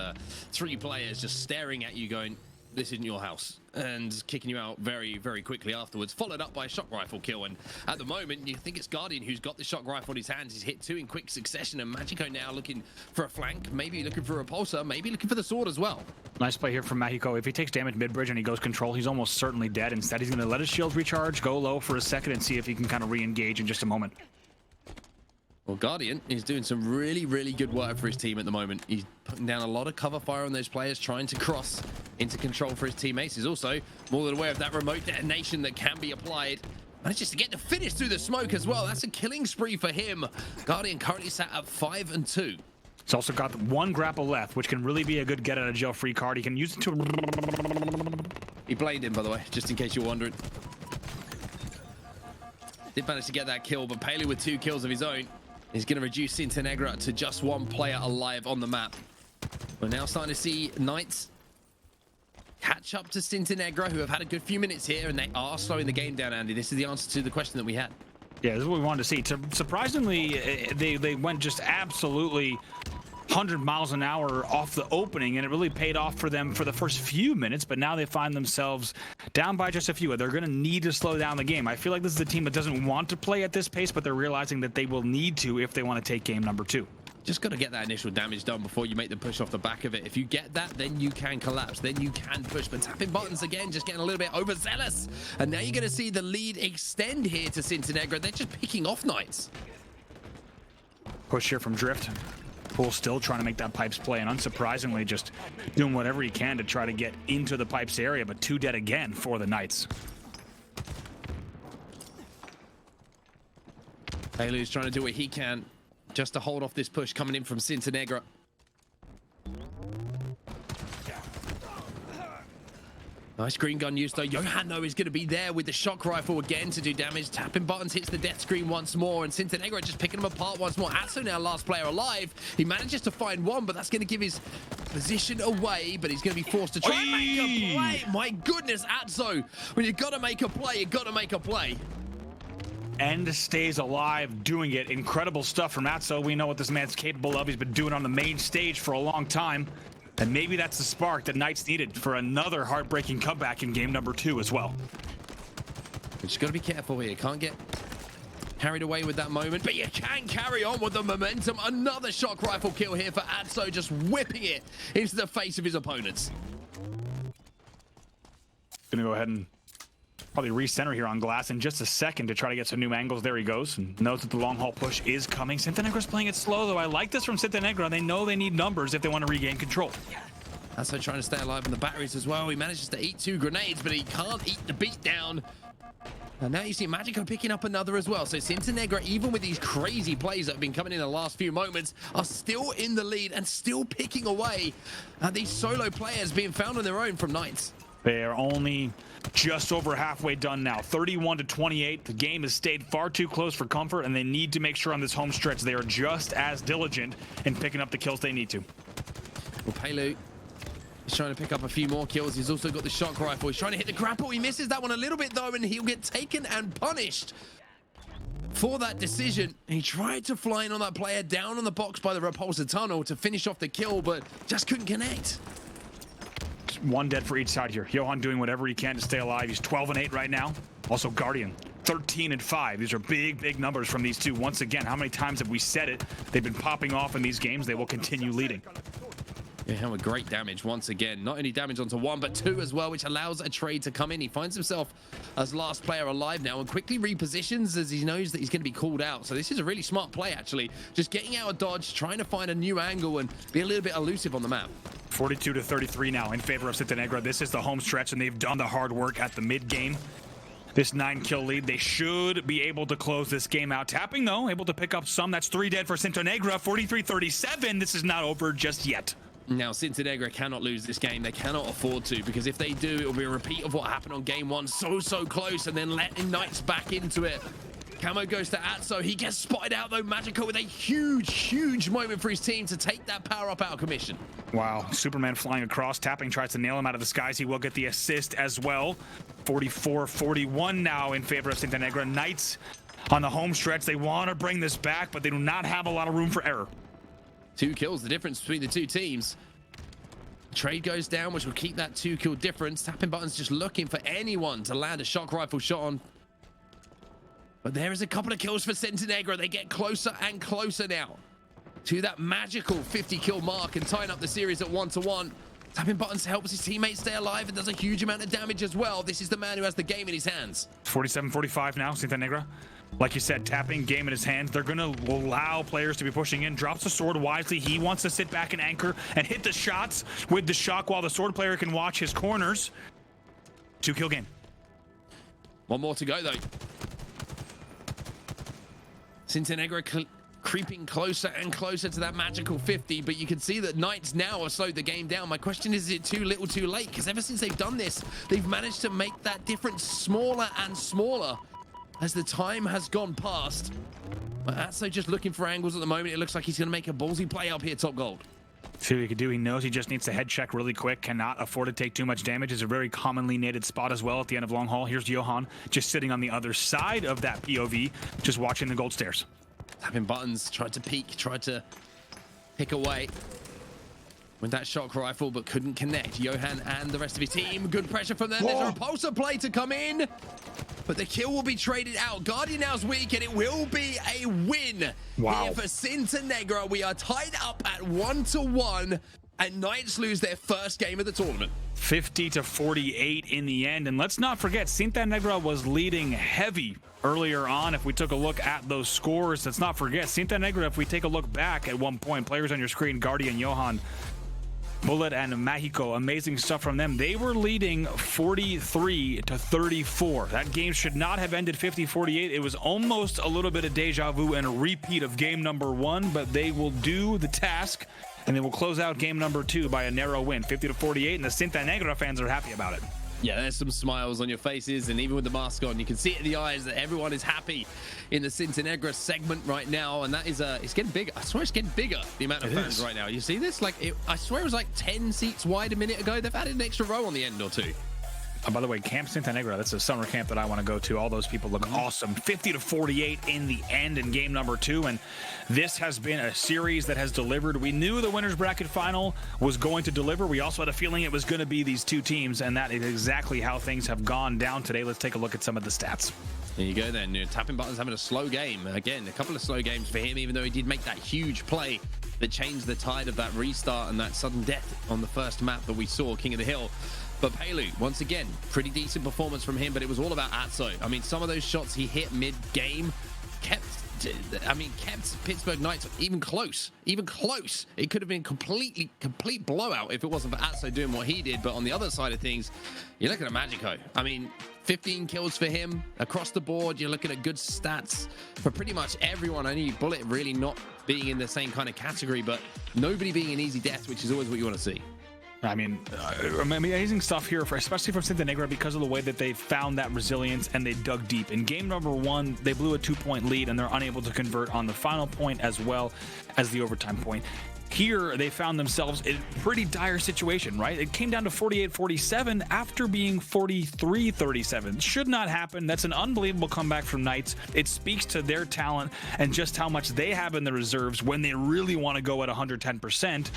3 players just staring at you going, this isn't your house, and kicking you out very, very quickly afterwards, followed up by a shock rifle kill. And at the moment, you think it's Guardian who's got the shock rifle in his hands. He's hit 2 in quick succession, and Magico now looking for a flank, maybe looking for a repulsor, maybe looking for the sword as well. Nice play here from Magico. If he takes damage mid-bridge and he goes control, he's almost certainly dead. Instead, he's going to let his shields recharge, go low for a second, and see if he can kind of re-engage in just a moment. Well, Guardian is doing some really, really good work for his team at the moment. He's putting down a lot of cover fire on those players, trying to cross into control for his teammates. He's also more than aware of that remote detonation that can be applied Manages to get the finish through the smoke as well. That's a killing spree for him. Guardian currently sat at 5 and 2. He's also got one grapple left, which can really be a good get out of jail free card. He can use it to... He blamed him, by the way, just in case you're wondering. Did manage to get that kill, but Pelu with 2 kills of his own is going to reduce Cintanegra to just 1 player alive on the map. We're now starting to see Knights catch up to Cintanegra, who have had a good few minutes here, and they are slowing the game down, Andy. This is the answer to the question that we had. Yeah, this is what we wanted to see. Surprisingly, they went just absolutely 100 miles an hour off the opening, and it really paid off for them for the first few minutes, but now they find themselves down by just a few. They're going to need to slow down the game. I feel like this is a team that doesn't want to play at this pace, but they're realizing that they will need to if they want to take game number 2. Just got to get that initial damage done before you make the push off the back of it. If you get that, then you can collapse. Then you can push. But tapping buttons again, just getting a little bit overzealous. And now you're going to see the lead extend here to Cintanegra. They're just picking off Knights. Push here from Drift. Pool still trying to make that Pipes play, and unsurprisingly just doing whatever he can to try to get into the Pipes area, but 2 dead again for the Knights. Pelu's trying to do what he can just to hold off this push coming in from Cintanegra. Nice green gun use though. Johan though is going to be there with the shock rifle again to do damage. Tapping buttons hits the death screen once more, and Cintanegra just picking them apart once more. Atzo now last player alive. He manages to find one, but that's going to give his position away, but he's going to be forced to try and make a play. My goodness, Atzo. When you've got to make a play, you've got to make a play. And stays alive doing it. Incredible stuff from Atzo. We know what this man's capable of. He's been doing it on the main stage for a long time. And maybe that's the spark that Knights needed for another heartbreaking comeback in game number 2 as well. You just got to be careful here. Can't get carried away with that moment, but you can carry on with the momentum. Another shock rifle kill here for Atzo, just whipping it into the face of his opponents. Gonna go ahead and probably recenter here on glass in just a second to try to get some new angles. There he goes, and knows that the long haul push is coming. Cintanegra's playing it slow, though. I like this from Cintanegra. They know they need numbers if they want to regain control. Also trying to stay alive in the batteries as well. He manages to eat 2 grenades, but he can't eat the beat down. And now you see Magico picking up another as well. So Cintanegra, even with these crazy plays that have been coming in the last few moments, are still in the lead and still picking away at these solo players being found on their own from Knights. They are only just over halfway done now. 31-28. The game has stayed far too close for comfort, and they need to make sure on this home stretch they are just as diligent in picking up the kills they need to. Well, Pelu is trying to pick up a few more kills. He's also got the shock rifle. He's trying to hit the grapple. He misses that one a little bit, though, and he'll get taken and punished for that decision. He tried to fly in on that player down on the box by the repulsor tunnel to finish off the kill, but just couldn't connect. 1 dead for each side here. Johan doing whatever he can to stay alive. He's 12-8 right now. Also Guardian 13-5. These are big numbers from these two. Once again, how many times have we said it? They've been popping off in these games. They will continue leading. Yeah, with great damage once again. Not only damage onto 1, but 2 as well, which allows a trade to come in. He finds himself as last player alive now and quickly repositions as he knows that he's going to be called out. So this is a really smart play, actually. Just getting out of dodge, trying to find a new angle and be a little bit elusive on the map. 42-33 now in favor of Cintanegra. This is the home stretch, and they've done the hard work at the mid-game. This 9-kill lead, they should be able to close this game out. Tapping, though, able to pick up some. That's 3 dead for Cintanegra. 43-37. This is not over just yet. Now, Cintanegra cannot lose this game. They cannot afford to, because if they do, it will be a repeat of what happened on game 1. So close, and then letting Knights back into it. Camo goes to Atzo. He gets spotted out, though. Magico with a huge moment for his team to take that power up out of commission. Wow. Superman flying across. Tapping tries to nail him out of the skies. He will get the assist as well. 44-41 now in favor of Cintanegra. Knights on the home stretch. They want to bring this back, but they do not have a lot of room for error. 2 kills, the difference between the 2 teams. Trade goes down, which will keep that 2-kill difference. Tapping buttons just looking for anyone to land a shock rifle shot on. But there is a couple of kills for Cintanegra. They get closer and closer now to that magical 50-kill mark and tying up the series at 1-1. Tapping buttons helps his teammates stay alive and does a huge amount of damage as well. This is the man who has the game in his hands. 47-45 now, Cintanegra. Like you said, tapping, game in his hands. They're going to allow players to be pushing in. Drops the sword wisely. He wants to sit back and anchor and hit the shots with the shock while the sword player can watch his corners. 2-kill game. 1 more to go, though. Cintanegra creeping closer and closer to that magical 50, but you can see that Knights now have slowed the game down. My question is it too little too late? Because ever since they've done this, they've managed to make that difference smaller and smaller as the time has gone past. But Atzo just looking for angles at the moment. It looks like he's going to make a ballsy play up here, top gold. See what he can do. He knows he just needs to head check really quick. Cannot afford to take too much damage. It's a very commonly naded spot as well at the end of long haul. Here's Johan just sitting on the other side of that POV, just watching the gold stairs. Tapping buttons, tried to peek, tried to pick away with that shock rifle, but couldn't connect. Johan and the rest of his team, good pressure from them. There's a repulsor play to come in, but the kill will be traded out. Guardian now's weak, and it will be a win here for Cintanegra. We are tied up at 1-1, and Knights lose their first game of the tournament. 50-48 in the end, and let's not forget, Cintanegra was leading heavy earlier on. If we took a look at those scores, let's not forget, Cintanegra, if we take a look back at one point, players on your screen, Guardian, Johan, Bullet, and Magico, amazing stuff from them. They were leading 43-34. That game should not have ended 50-48. It was almost a little bit of deja vu and a repeat of game number 1, but they will do the task, and they will close out game number 2 by a narrow win, 50-48, and the Cintanegra fans are happy about it. Yeah, there's some smiles on your faces, and even with the mask on, you can see it in the eyes that everyone is happy in the Cintanegra segment right now, and that is it's getting bigger. I swear it's getting bigger, the amount of fans right now. You see this? Like, I swear it was like 10 seats wide a minute ago. They've added an extra row on the end or two. Oh, by the way, Camp Cintanegra, that's a summer camp that I want to go to. All those people look awesome. 50-48 in the end in game number 2, and this has been a series that has delivered. We knew the winner's bracket final was going to deliver. We also had a feeling it was going to be these two teams, and that is exactly how things have gone down today. Let's take a look at some of the stats. There you go then. Tapping buttons having a slow game. Again, a couple of slow games for him, even though he did make that huge play that changed the tide of that restart and that sudden death on the first map that we saw, King of the Hill. But Pelu, once again, pretty decent performance from him, but it was all about Atzo. I mean, some of those shots he hit mid-game kept Pittsburgh Knights even close. It could have been complete blowout if it wasn't for Atzo doing what he did. But on the other side of things, you're looking at Magico. I mean, 15 kills for him across the board. You're looking at good stats for pretty much everyone. Only Bullet really not being in the same kind of category, but nobody being an easy death, which is always what you want to see. I mean, amazing stuff here, especially from Cintanegra, because of the way that they found that resilience and they dug deep. In game number 1, they blew a 2-point lead, and they're unable to convert on the final point as well as the overtime point. Here, they found themselves in a pretty dire situation, right? It came down to 48-47 after being 43-37. Should not happen. That's an unbelievable comeback from Knights. It speaks to their talent and just how much they have in the reserves when they really want to go at 110%.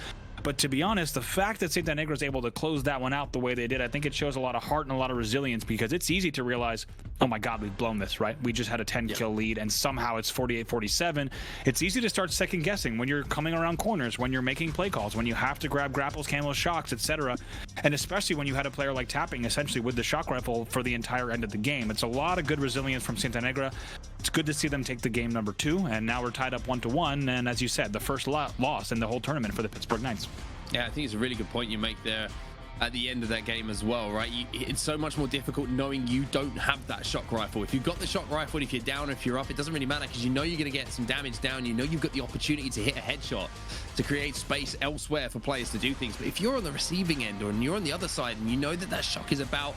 But to be honest, the fact that Cintanegra is able to close that one out the way they did, I think it shows a lot of heart and a lot of resilience, because it's easy to realize, oh my God, we've blown this, right? We just had a 10-kill lead, and somehow it's 48-47. It's easy to start second-guessing when you're coming around corners, when you're making play calls, when you have to grab grapples, camos, shocks, etc. And especially when you had a player like Tapping, essentially with the shock rifle for the entire end of the game. It's a lot of good resilience from Cintanegra. It's good to see them take the game number 2, and now we're tied up 1-1. And as you said, the first loss in the whole tournament for the Pittsburgh Knights. Yeah, I think it's a really good point you make there at the end of that game as well, right? It's so much more difficult knowing you don't have that shock rifle. If you've got the shock rifle, if you're down or if you're up, it doesn't really matter, because you know you're going to get some damage down. You know you've got the opportunity to hit a headshot to create space elsewhere for players to do things. But if you're on the receiving end or you're on the other side and you know that that shock is about,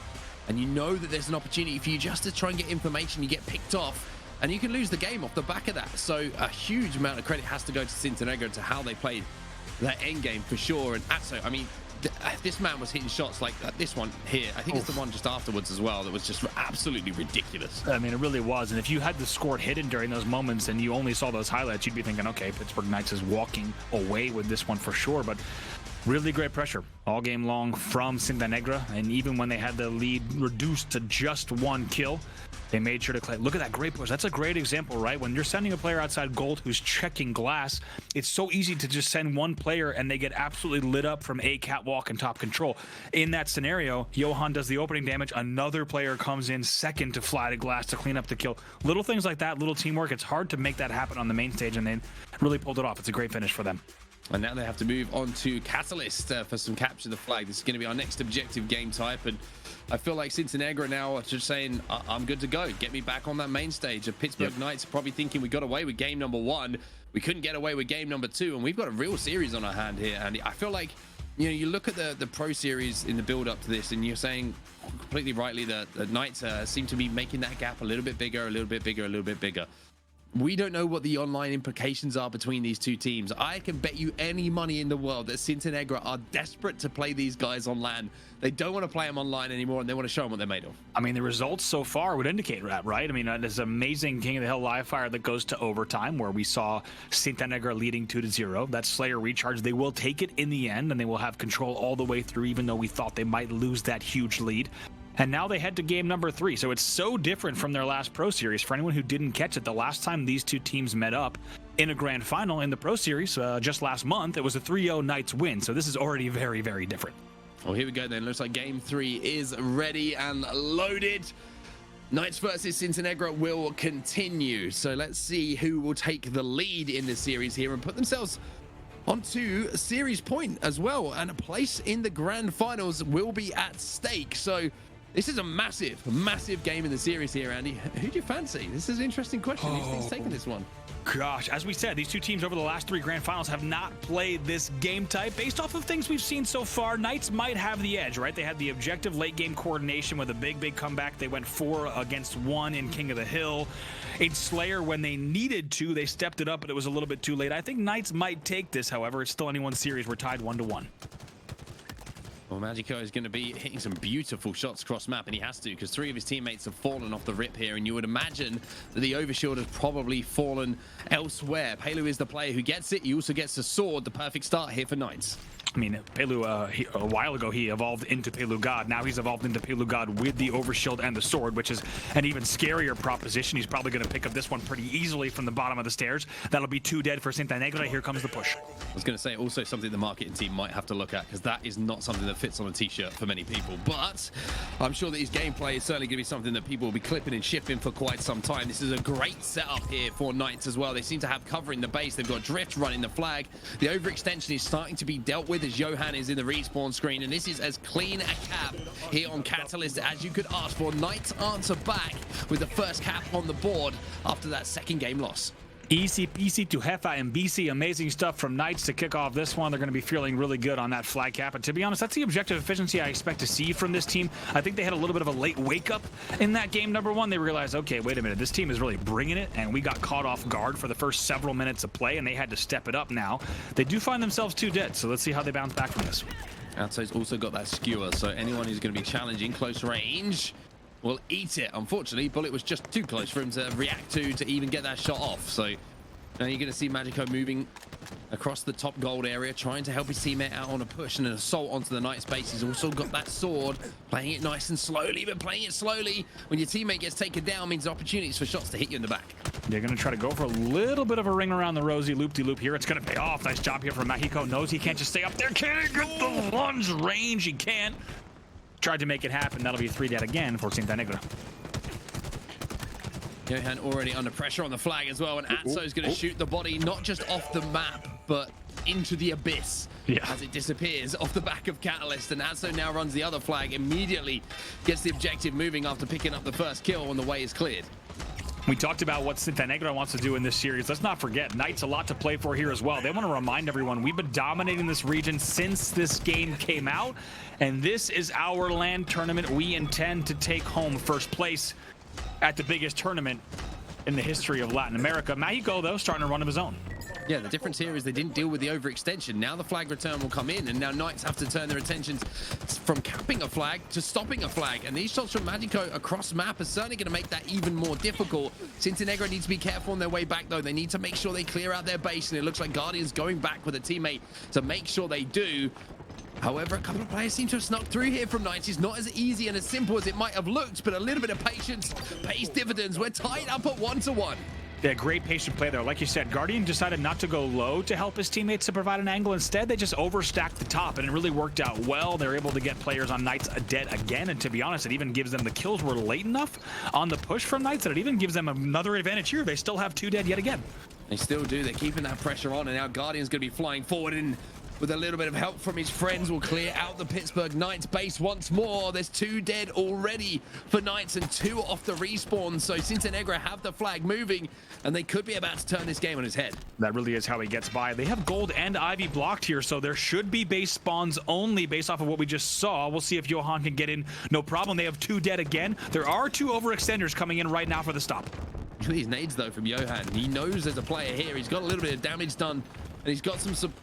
and you know that there's an opportunity for you just to try and get information, you get picked off, and you can lose the game off the back of that. So a huge amount of credit has to go to Cintanegra to how they played that end game for sure. And Atzo, I mean, this man was hitting shots like this one here. I think it's the one just afterwards as well that was just absolutely ridiculous. I mean, it really was. And if you had the score hidden during those moments and you only saw those highlights, you'd be thinking, okay, Pittsburgh Knights is walking away with this one for sure. But really great pressure all game long from Cintanegra. And even when they had the lead reduced to just 1 kill, they made sure to play. Look at that great push. That's a great example, right? When you're sending a player outside gold who's checking glass, it's so easy to just send one player and they get absolutely lit up from a catwalk and top control. In that scenario, Johan does the opening damage. Another player comes in second to fly to glass to clean up the kill. Little things like that, little teamwork. It's hard to make that happen on the main stage, and they really pulled it off. It's a great finish for them. And now they have to move on to Catalyst for some capture the flag. This is going to be our next objective game type. And I feel like Cintanegra now are just saying, I'm good to go. Get me back on that main stage. Of Pittsburgh Knights are probably thinking we got away with game number 1. We couldn't get away with game number 2. And we've got a real series on our hand here. And I feel like, you know, you look at the Pro Series in the build up to this and you're saying completely rightly that the Knights seem to be making that gap a little bit bigger, a little bit bigger, a little bit bigger. We don't know what the online implications are between these two teams. I can bet you any money in the world that Cintanegra are desperate to play these guys on LAN. They don't want to play them online anymore, and they want to show them what they're made of. I mean, the results so far would indicate that, right? I mean, this amazing King of the Hill live fire that goes to overtime, where we saw Cintanegra leading 2-0. That Slayer recharge, they will take it in the end, and they will have control all the way through, even though we thought they might lose that huge lead. And now they head to game number 3. So it's so different from their last Pro Series. For anyone who didn't catch it, the last time these two teams met up in a grand final in the Pro Series just last month, it was a 3-0 Knights win. So this is already very, very different. Well, here we go then. Looks like game 3 is ready and loaded. Knights versus Cintanegra will continue. So let's see who will take the lead in this series here and put themselves onto a series point as well. And a place in the grand finals will be at stake. So this is a massive, massive game in the series here, Andy. Who do you fancy? This is an interesting question. Who do you think's taking this one? Gosh, as we said, these two teams over the last 3 grand finals have not played this game type. Based off of things we've seen so far, Knights might have the edge, right? They had the objective late game coordination with a big comeback. They went 4 against 1 in King of the Hill. In Slayer, when they needed to, they stepped it up, but it was a little bit too late. I think Knights might take this, however. It's still anyone's series. We're tied 1-1. Well, Magico is going to be hitting some beautiful shots cross map, and he has to, because 3 of his teammates have fallen off the rip here, and you would imagine that the overshield has probably fallen elsewhere. Pelu is the player who gets it. He also gets the sword. The perfect start here for Knights. I mean, Pelu, a while ago, he evolved into Pelu God. Now he's evolved into Pelu God with the overshield and the sword, which is an even scarier proposition. He's probably going to pick up this one pretty easily from the bottom of the stairs. That'll be 2 dead for Cintanegra. Here comes the push. I was going to say also something the marketing team might have to look at, because that is not something that fits on a t-shirt for many people. But I'm sure that his gameplay is certainly going to be something that people will be clipping and shipping for quite some time. This is a great setup here for Knights as well. They seem to have cover in the base. They've got Drift running the flag. The overextension is starting to be dealt with as Johan is in the respawn screen, and this is as clean a cap here on Catalyst as you could ask for. Knights answer back with the first cap on the board after that second game loss. Easy peasy to Hefa and BC. Amazing stuff from Knights to kick off this one. They're going to be feeling really good on that flag cap. And to be honest, that's the objective efficiency I expect to see from this team. I think they had a little bit of a late wake up in that game number 1. They realized, okay, wait a minute, this team is really bringing it, and we got caught off guard for the first several minutes of play, and they had to step it up now. They do find themselves 2 dead, so let's see how they bounce back from this. Atzo's also got that skewer, so anyone who's going to be challenging close range will eat it. Unfortunately, Bullet was just too close for him to react to even get that shot off. So now you're going to see Magico moving across the top gold area, trying to help his teammate out on a push and an assault onto the Knights base. He's also got that sword, playing it nice and slowly, but playing it slowly when your teammate gets taken down means opportunities for shots to hit you in the back. They're going to try to go for a little bit of a ring around the rosy loop-de-loop here. It's going to pay off. Nice job here from Magico. Knows he can't just stay up there. Can't get the lunge range. He can't. Tried to make it happen. That'll be 3 dead again for Cintanegra. Johan already under pressure on the flag as well, and Atzo is going to shoot the body not just off the map, but into the abyss as it disappears off the back of Catalyst. And Atzo now runs the other flag, immediately gets the objective moving after picking up the first kill, and the way is cleared. We talked about what Cintanegra wants to do in this series. Let's not forget, Knights a lot to play for here as well. They want to remind everyone, we've been dominating this region since this game came out, and this is our LAN tournament. We intend to take home first place at the biggest tournament in the history of Latin America. Magico, though, starting to run of his own. Yeah, the difference here is they didn't deal with the overextension. Now the flag return will come in, and now Knights have to turn their attentions from capping a flag to stopping a flag. And these shots from Magico across map are certainly going to make that even more difficult. Cintanegra needs to be careful on their way back, though. They need to make sure they clear out their base, and it looks like Guardian's going back with a teammate to make sure they do. However, a couple of players seem to have snuck through here from Knights. It's not as easy and as simple as it might have looked, but a little bit of patience pays dividends. We're tied up at 1-1. Yeah, great patient play there. Like you said, Guardian decided not to go low to help his teammates to provide an angle. Instead, they just overstacked the top, and it really worked out well. They're able to get players on Knights dead again, and to be honest, it even gives them, the kills were late enough on the push from Knights that it even gives them another advantage here. They still have 2 dead yet again. They still do. They're keeping that pressure on, and now Guardian's going to be flying forward and with a little bit of help from his friends will clear out the Pittsburgh Knights base once more. There's 2 dead already for Knights and 2 off the respawn. So Cintanegra have the flag moving, and they could be about to turn this game on its head. That really is how he gets by. They have Gold and Ivy blocked here, so there should be base spawns only based off of what we just saw. We'll see if Johan can get in. No problem. They have 2 dead again. There are 2 overextenders coming in right now for the stop. Look at these nades, though, from Johan. He knows there's a player here. He's got a little bit of damage done, and he's got some support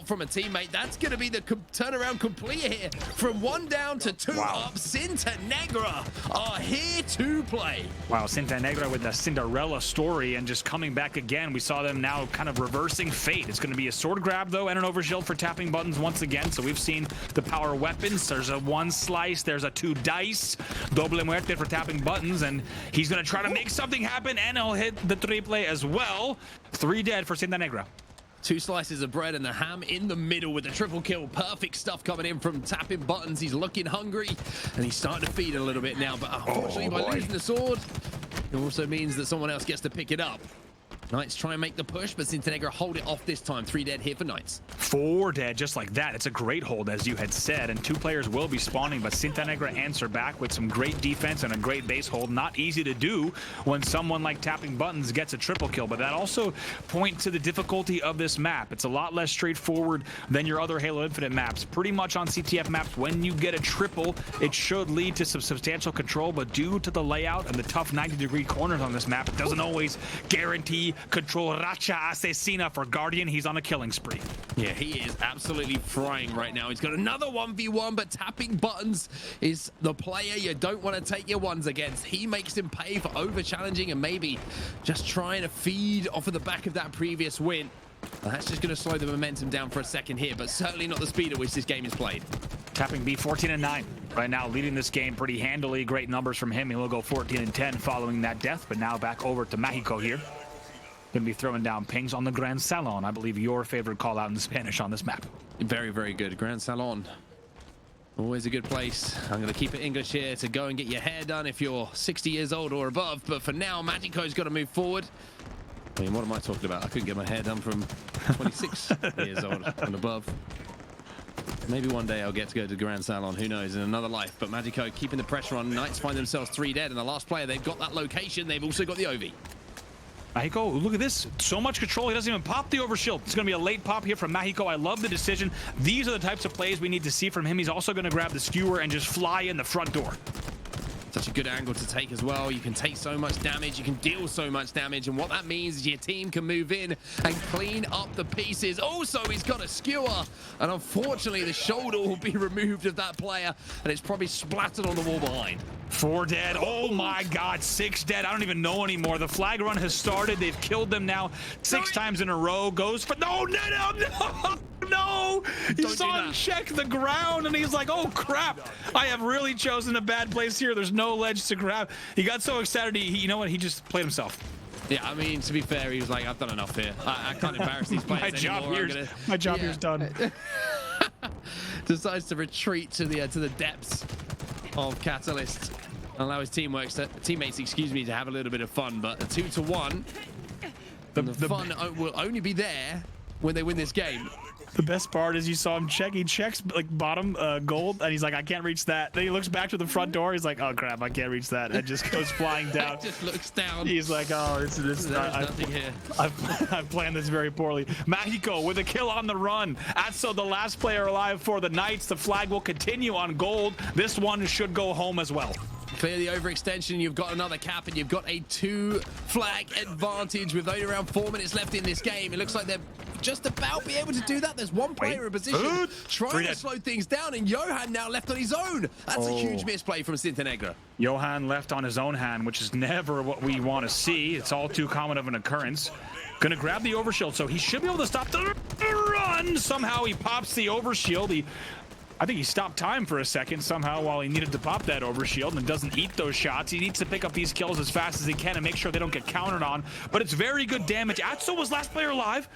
from a teammate. That's going to be the turnaround complete here. From 1 down to 2 up, Cintanegra are here to play. Wow, Cintanegra with the Cinderella story and just coming back again. We saw them now kind of reversing fate. It's going to be a sword grab, though, and an overshield for tapping buttons once again. So we've seen the power weapons. There's a 1 slice. There's a 2 dice. Doble muerte for tapping buttons, and he's going to try to make something happen, and he'll hit the triple as well. 3 dead for Cintanegra. 2 slices of bread and the ham in the middle with the triple kill. Perfect stuff coming in from tapping buttons. He's looking hungry and he's starting to feed a little bit now, but unfortunately by losing the sword, it also means that someone else gets to pick it up. Knights try and make the push, but Cintanegra hold it off this time. 3 dead here for Knights. 4 dead, just like that. It's a great hold, as you had said, and 2 players will be spawning, but Cintanegra answer back with some great defense and a great base hold. Not easy to do when someone like tapping buttons gets a triple kill, but that also points to the difficulty of this map. It's a lot less straightforward than your other Halo Infinite maps. Pretty much on CTF maps, when you get a triple, it should lead to some substantial control, but due to the layout and the tough 90-degree corners on this map, it doesn't always guarantee control. Racha Asesina for Guardian. He's on a killing spree. Yeah, he is absolutely frying right now. He's got another 1v1, but tapping buttons is the player you don't want to take your ones against. He makes him pay for over challenging and maybe just trying to feed off of the back of that previous win. And that's just going to slow the momentum down for a second here, but certainly not the speed at which this game is played. Tapping B 14-9 right now, leading this game pretty handily. Great numbers from him. He will go 14-10 following that death, but now back over to Magico here. Going to be throwing down pings on the Gran Salon. I believe your favorite call out in Spanish on this map. Very, very good. Gran Salon. Always a good place. I'm going to keep it English here to go and get your hair done if you're 60 years old or above. But for now, Magico's got to move forward. I mean, what am I talking about? I couldn't get my hair done from 26 years old and above. Maybe one day I'll get to go to Gran Salon. Who knows? In another life. But Magico keeping the pressure on. Knights find themselves 3 dead. And the last player, they've got that location. They've also got the OV. Magico, look at this. So much control. He doesn't even pop the overshield. It's going to be a late pop here from Magico. I love the decision. These are the types of plays we need to see from him. He's also going to grab the skewer and just fly in the front door. Such a good angle to take as well. You can take so much damage. You can deal so much damage. And what that means is your team can move in and clean up the pieces. Also, he's got a skewer. And unfortunately, the shoulder will be removed of that player. And it's probably splattered on the wall behind. 4 dead. Oh my God, 6 dead. I don't even know anymore. The flag run has started. They've killed them now 6 times in a row. Goes for no. He saw him check the ground and he's like, oh crap, I have really chosen a bad place here. There's no ledge to grab. He got so excited, you know what, he just played himself. Yeah, I mean, to be fair, he was like, I've done enough here. I can't embarrass these players anymore. My job here's done. Decides to retreat to the depths of Catalyst. Allow his teammates, to have a little bit of fun. But a 2-1, the fun will only be there when they win this game. The best part is you saw him check. He checks like bottom gold, and he's like, I can't reach that. Then he looks back to the front door. He's like, oh crap, I can't reach that. And just goes flying down. Just looks down. He's like, oh, there's nothing here. I've planned this very poorly. Magico with a kill on the run. Atzo, the last player alive for the Knights. The flag will continue on gold. This one should go home as well. Clear the overextension. You've got another cap, and you've got a 2 flag advantage with only around 4 minutes left in this game. It looks like they're just about be able to do that. There's one player in position trying to slow things down, and Johan now left on his own. That's a huge misplay from Cintanegra. Johan left on his own hand, which is never what we want to see. It's all too common of an occurrence. Gonna grab the overshield, so he should be able to stop the run. Somehow he pops the overshield. I think he stopped time for a second somehow while he needed to pop that overshield and doesn't eat those shots. He needs to pick up these kills as fast as he can and make sure they don't get countered on. But it's very good damage. Atzo was last player alive.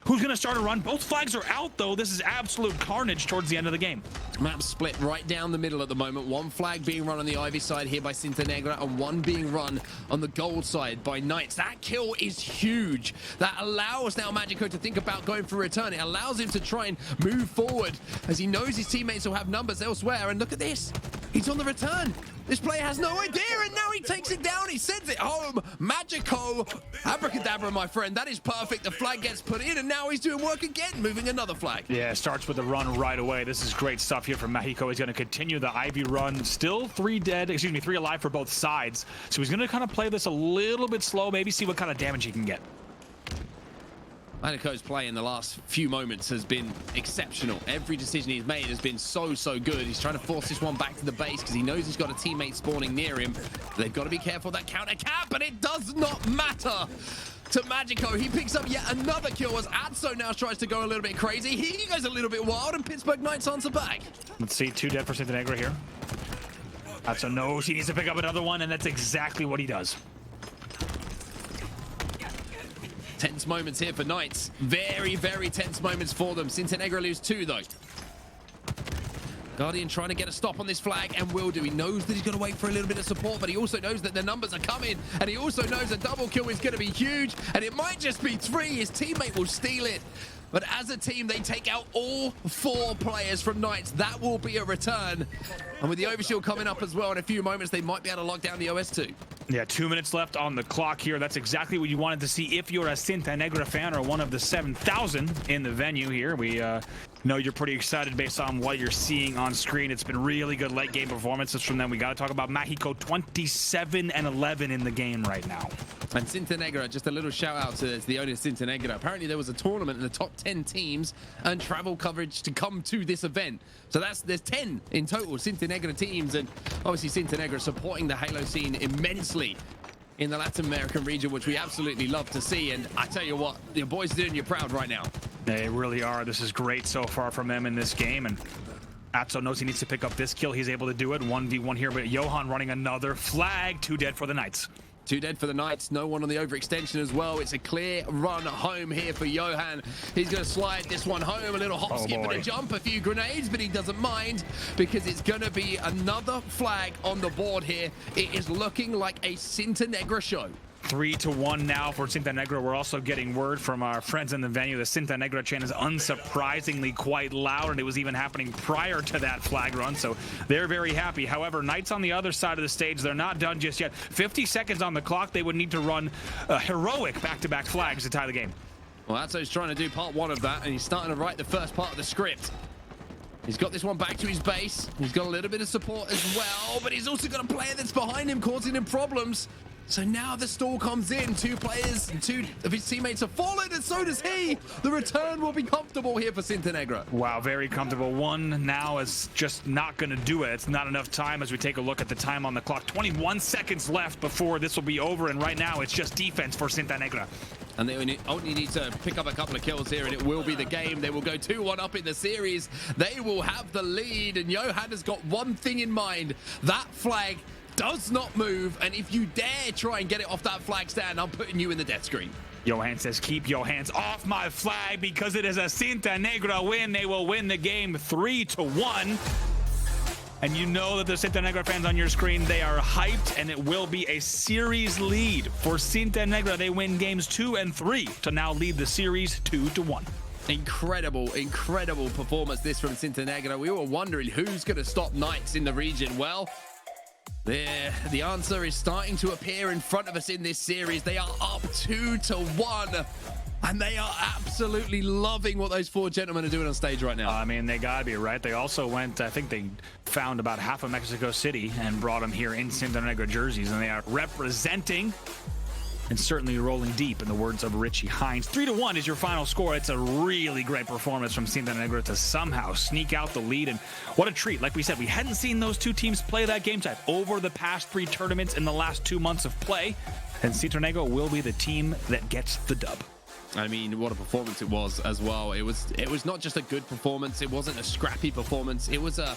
Who's going to start a run? Both flags are out, though. This is absolute carnage towards the end of the game. Map split right down the middle at the moment. One flag being run on the Ivy side here by Cintanegra, and one being run on the gold side by Knights. That kill is huge. That allows now Magico to think about going for a return. It allows him to try and move forward as he knows his teammates will have numbers elsewhere. And look at this. He's on the return. This player has no idea, and now he takes it down. He sends it home. Magico. Abracadabra, my friend. That is perfect. The flag gets put in, and now he's doing work again, moving another flag. Yeah, starts with the run right away. This is great stuff here from Magico. He's going to continue the Ivy run. Still 3 alive for both sides. So he's going to kind of play this a little bit slow, maybe see what kind of damage he can get. Magico's play in the last few moments has been exceptional. Every decision he's made has been so good. He's trying to force this one back to the base because he knows he's got a teammate spawning near him. They've got to be careful of that counter cap, but it does not matter to Magico. He picks up yet another kill as Atzo now tries to go a little bit crazy. He goes a little bit wild, and Pittsburgh Knights answer back. Let's see, 2 dead for Cintanegra here. Atzo knows he needs to pick up another one, and that's exactly what he does. Tense moments here for Knights. Very tense moments for them. Cintanegra lose 2 though. Guardian trying to get a stop on this flag, and will do. He knows that he's going to wait for a little bit of support, but he also knows that the numbers are coming, and he also knows a double kill is going to be huge, and it might just be 3. His teammate will steal it. But as a team, they take out all 4 players from Knights. That will be a return. And with the overshield coming up as well in a few moments, they might be able to lock down the OS2. Yeah, 2 minutes left on the clock here. That's exactly what you wanted to see if you're a Cintanegra fan or one of the 7,000 in the venue here. We know you're pretty excited based on what you're seeing on screen. It's been really good late game performances from them. We got to talk about Magico, 27-11 in the game right now. And Cintanegra, just a little shout out to the owner of Cintanegra. Apparently there was a tournament in the top 10 teams and travel coverage to come to this event. So there's 10 in total Cintanegra teams, and obviously Cintanegra supporting the Halo scene immensely in the Latin American region, which we absolutely love to see. And I tell you what, your boys are doing you proud right now. They really are. This is great so far from them in this game, and Atzo knows he needs to pick up this kill. He's able to do it. 1v1 here, but Johan running another flag. 2 dead for the Knights. 2 dead for the Knights. No one on the overextension as well. It's a clear run home here for Johan. He's going to slide this one home. A little hop, skip, and a jump. A few grenades, but he doesn't mind because it's going to be another flag on the board here. It is looking like a Cintanegra show. 3-1 now for Cintanegra. We're also getting word from our friends in the venue. The Cintanegra chain is unsurprisingly quite loud, and it was even happening prior to that flag run, so they're very happy. However, Knights on the other side of the stage, they're not done just yet. 50 seconds on the clock. They would need to run heroic back-to-back flags to tie the game. Well, Atzo's trying to do part 1 of that, and he's starting to write the first part of the script. He's got this one back to his base. He's got a little bit of support as well, but he's also got a player that's behind him causing him problems. So now the stall comes in. 2 players and 2 of his teammates have fallen, and so does he. The return will be comfortable here for Cintanegra. Wow, very comfortable. 1 now is just not going to do it. It's not enough time as we take a look at the time on the clock. 21 seconds left before this will be over, and right now it's just defense for Cintanegra. And they only need to pick up a couple of kills here, and it will be the game. They will go 2-1 up in the series. They will have the lead, and Johan has got one thing in mind. That flag does not move, and if you dare try and get it off that flag stand, I'm putting you in the death screen. Johan says, keep your hands off my flag because it is a Cintanegra win. They will win the game 3-1. And you know that the Cintanegra fans on your screen, they are hyped, and it will be a series lead for Cintanegra. They win games 2 and 3 to now lead the series 2-1. Incredible performance this from Cintanegra. We were wondering who's going to stop Knights in the region. Well, the answer is starting to appear in front of us in this series. They are up 2-1, and they are absolutely loving what those 4 gentlemen are doing on stage right now. I mean, they gotta be, right? They also went, I think they found about half of Mexico City and brought them here in Cintanegra jerseys, and they are representing and certainly rolling deep, in the words of Richie Hines. 3-1 is your final score. It's a really great performance from Cintanegra to somehow sneak out the lead, and what a treat. Like we said, we hadn't seen those 2 teams play that game type over the past 3 tournaments in the last 2 months of play, and Cintanegra will be the team that gets the dub. I mean, what a performance it was as well. It was not just a good performance. It wasn't a scrappy performance. It was a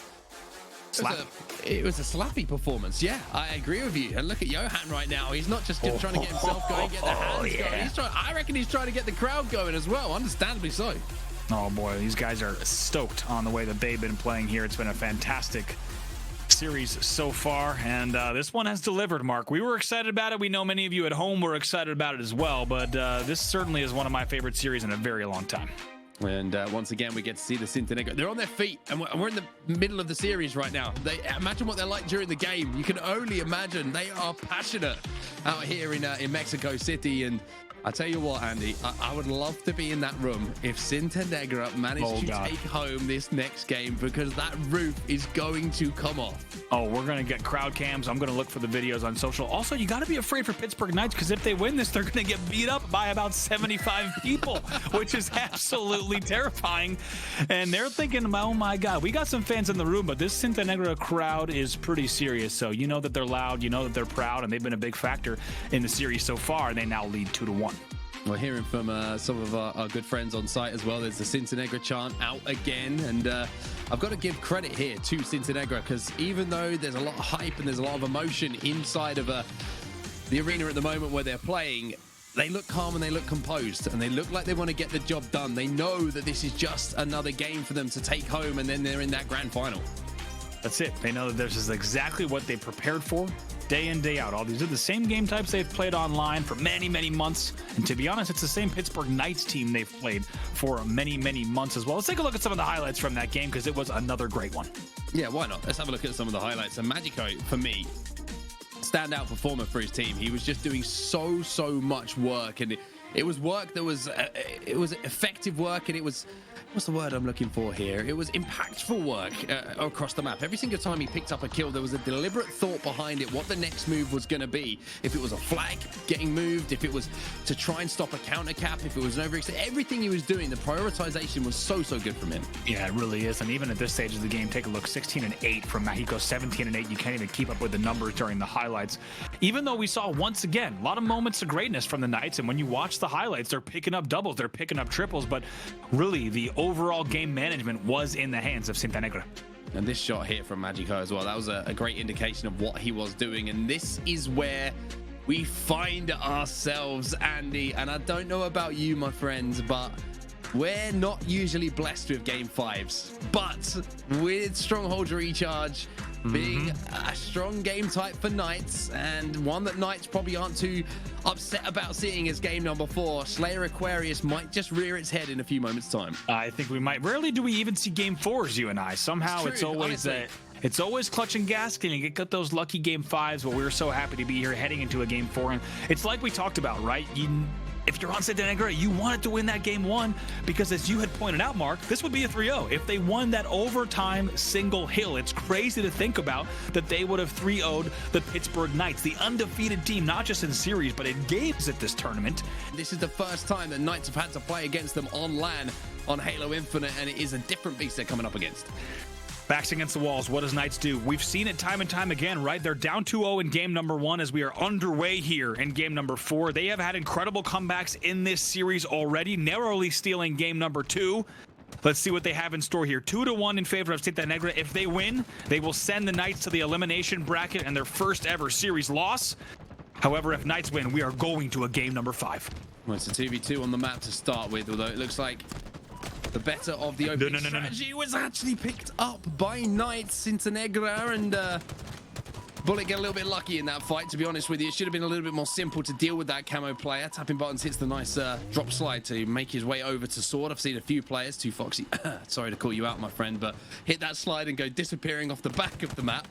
It was a slappy performance. Yeah, I agree with you. And look at Johan right now. He's not just trying to get himself going, get the hands going. I reckon he's trying to get the crowd going as well, understandably so. Oh boy, these guys are stoked on the way that they've been playing here. It's been a fantastic series so far, and this one has delivered, Mark. We were excited about it. We know many of you at home were excited about it as well, but this certainly is one of my favorite series in a very long time. And once again, we get to see the Cintanegra. They're on their feet, and we're in the middle of the series right now. Imagine what they're like during the game. You can only imagine. They are passionate out here in Mexico City. And I tell you what, Andy, I would love to be in that room if Cintanegra managed to take home this next game, because that roof is going to come off. Oh, we're going to get crowd cams. I'm going to look for the videos on social. Also, you got to be afraid for Pittsburgh Knights, because if they win this, they're going to get beat up by about 75 people, which is absolutely terrifying. And they're thinking, oh my God, we got some fans in the room, but this Cintanegra crowd is pretty serious. So you know that they're loud, you know that they're proud, and they've been a big factor in the series so far. They now lead 2-1. We're hearing from some of our good friends on site as well. There's the Cintanegra chant out again. And I've got to give credit here to Cintanegra, because even though there's a lot of hype and there's a lot of emotion inside of the arena at the moment where they're playing, they look calm and they look composed, and they look like they want to get the job done. They know that this is just another game for them to take home, and then they're in that grand final. That's it. They know that this is exactly what they prepared for day in, day out. All these are the same game types they've played online for many, many months. And to be honest, it's the same Pittsburgh Knights team they've played for many, many months as well. Let's take a look at some of the highlights from that game, because it was another great one. Yeah, why not? Let's have a look at some of the highlights. And Magico, for me, standout performer for his team. He was just doing so much work, and it was work that was it was effective work, and it was, what's the word I'm looking for here? It was impactful work across the map. Every single time he picked up a kill, there was a deliberate thought behind it, what the next move was going to be. If it was a flag getting moved, if it was to try and stop a counter cap, if it was an overextend, everything he was doing, the prioritization was so good from him. Yeah, it really is. And even at this stage of the game, take a look, 16-8 from Magico, 17-8. You can't even keep up with the numbers during the highlights. Even though we saw, once again, a lot of moments of greatness from the Knights, and when you watch the highlights, they're picking up doubles, they're picking up triples, but really the overall game management was in the hands of Cintanegra. And this shot here from Magico as well, that was a great indication of what he was doing. And this is where we find ourselves, Andy. And I don't know about you, my friends, but we're not usually blessed with game fives. But with Strongholds Recharge being a strong game type for Knights, and one that Knights probably aren't too upset about seeing as game number 4, Slayer Aquarius might just rear its head in a few moments' time. I think we might. Rarely do we even see game 4s, you and I. Somehow it's always it's always clutch and gas, and you get those lucky game 5s. But we're so happy to be here heading into a game 4, and it's like we talked about, right? If you're on Cintanegra, you wanted to win that game 1, because as you had pointed out, Mark, this would be a 3-0. If they won that overtime single hill, it's crazy to think about that they would have 3-0'd the Pittsburgh Knights, the undefeated team, not just in series, but in games at this tournament. This is the first time that Knights have had to play against them on LAN on Halo Infinite, and it is a different beast they're coming up against. Backs against the walls. What does Knights do? We've seen it time and time again, right? They're down 2-0 in game number 1 as we are underway here in game number 4. They have had incredible comebacks in this series already, narrowly stealing game number 2. Let's see what they have in store here. 2-1 in favor of Cintanegra. If they win, they will send the Knights to the elimination bracket and their first ever series loss. However, if Knights win, we are going to a game number 5. Well, it's a 2v2 on the map to start with, although it looks like the better of the opening strategy was actually picked up by Knights. Cintanegra and Bullet get a little bit lucky in that fight, to be honest with you. It should have been a little bit more simple to deal with that camo player. Tapping buttons hits the nice drop slide to make his way over to Sword. I've seen a few players, too foxy, sorry to call you out, my friend, but hit that slide and go disappearing off the back of the map.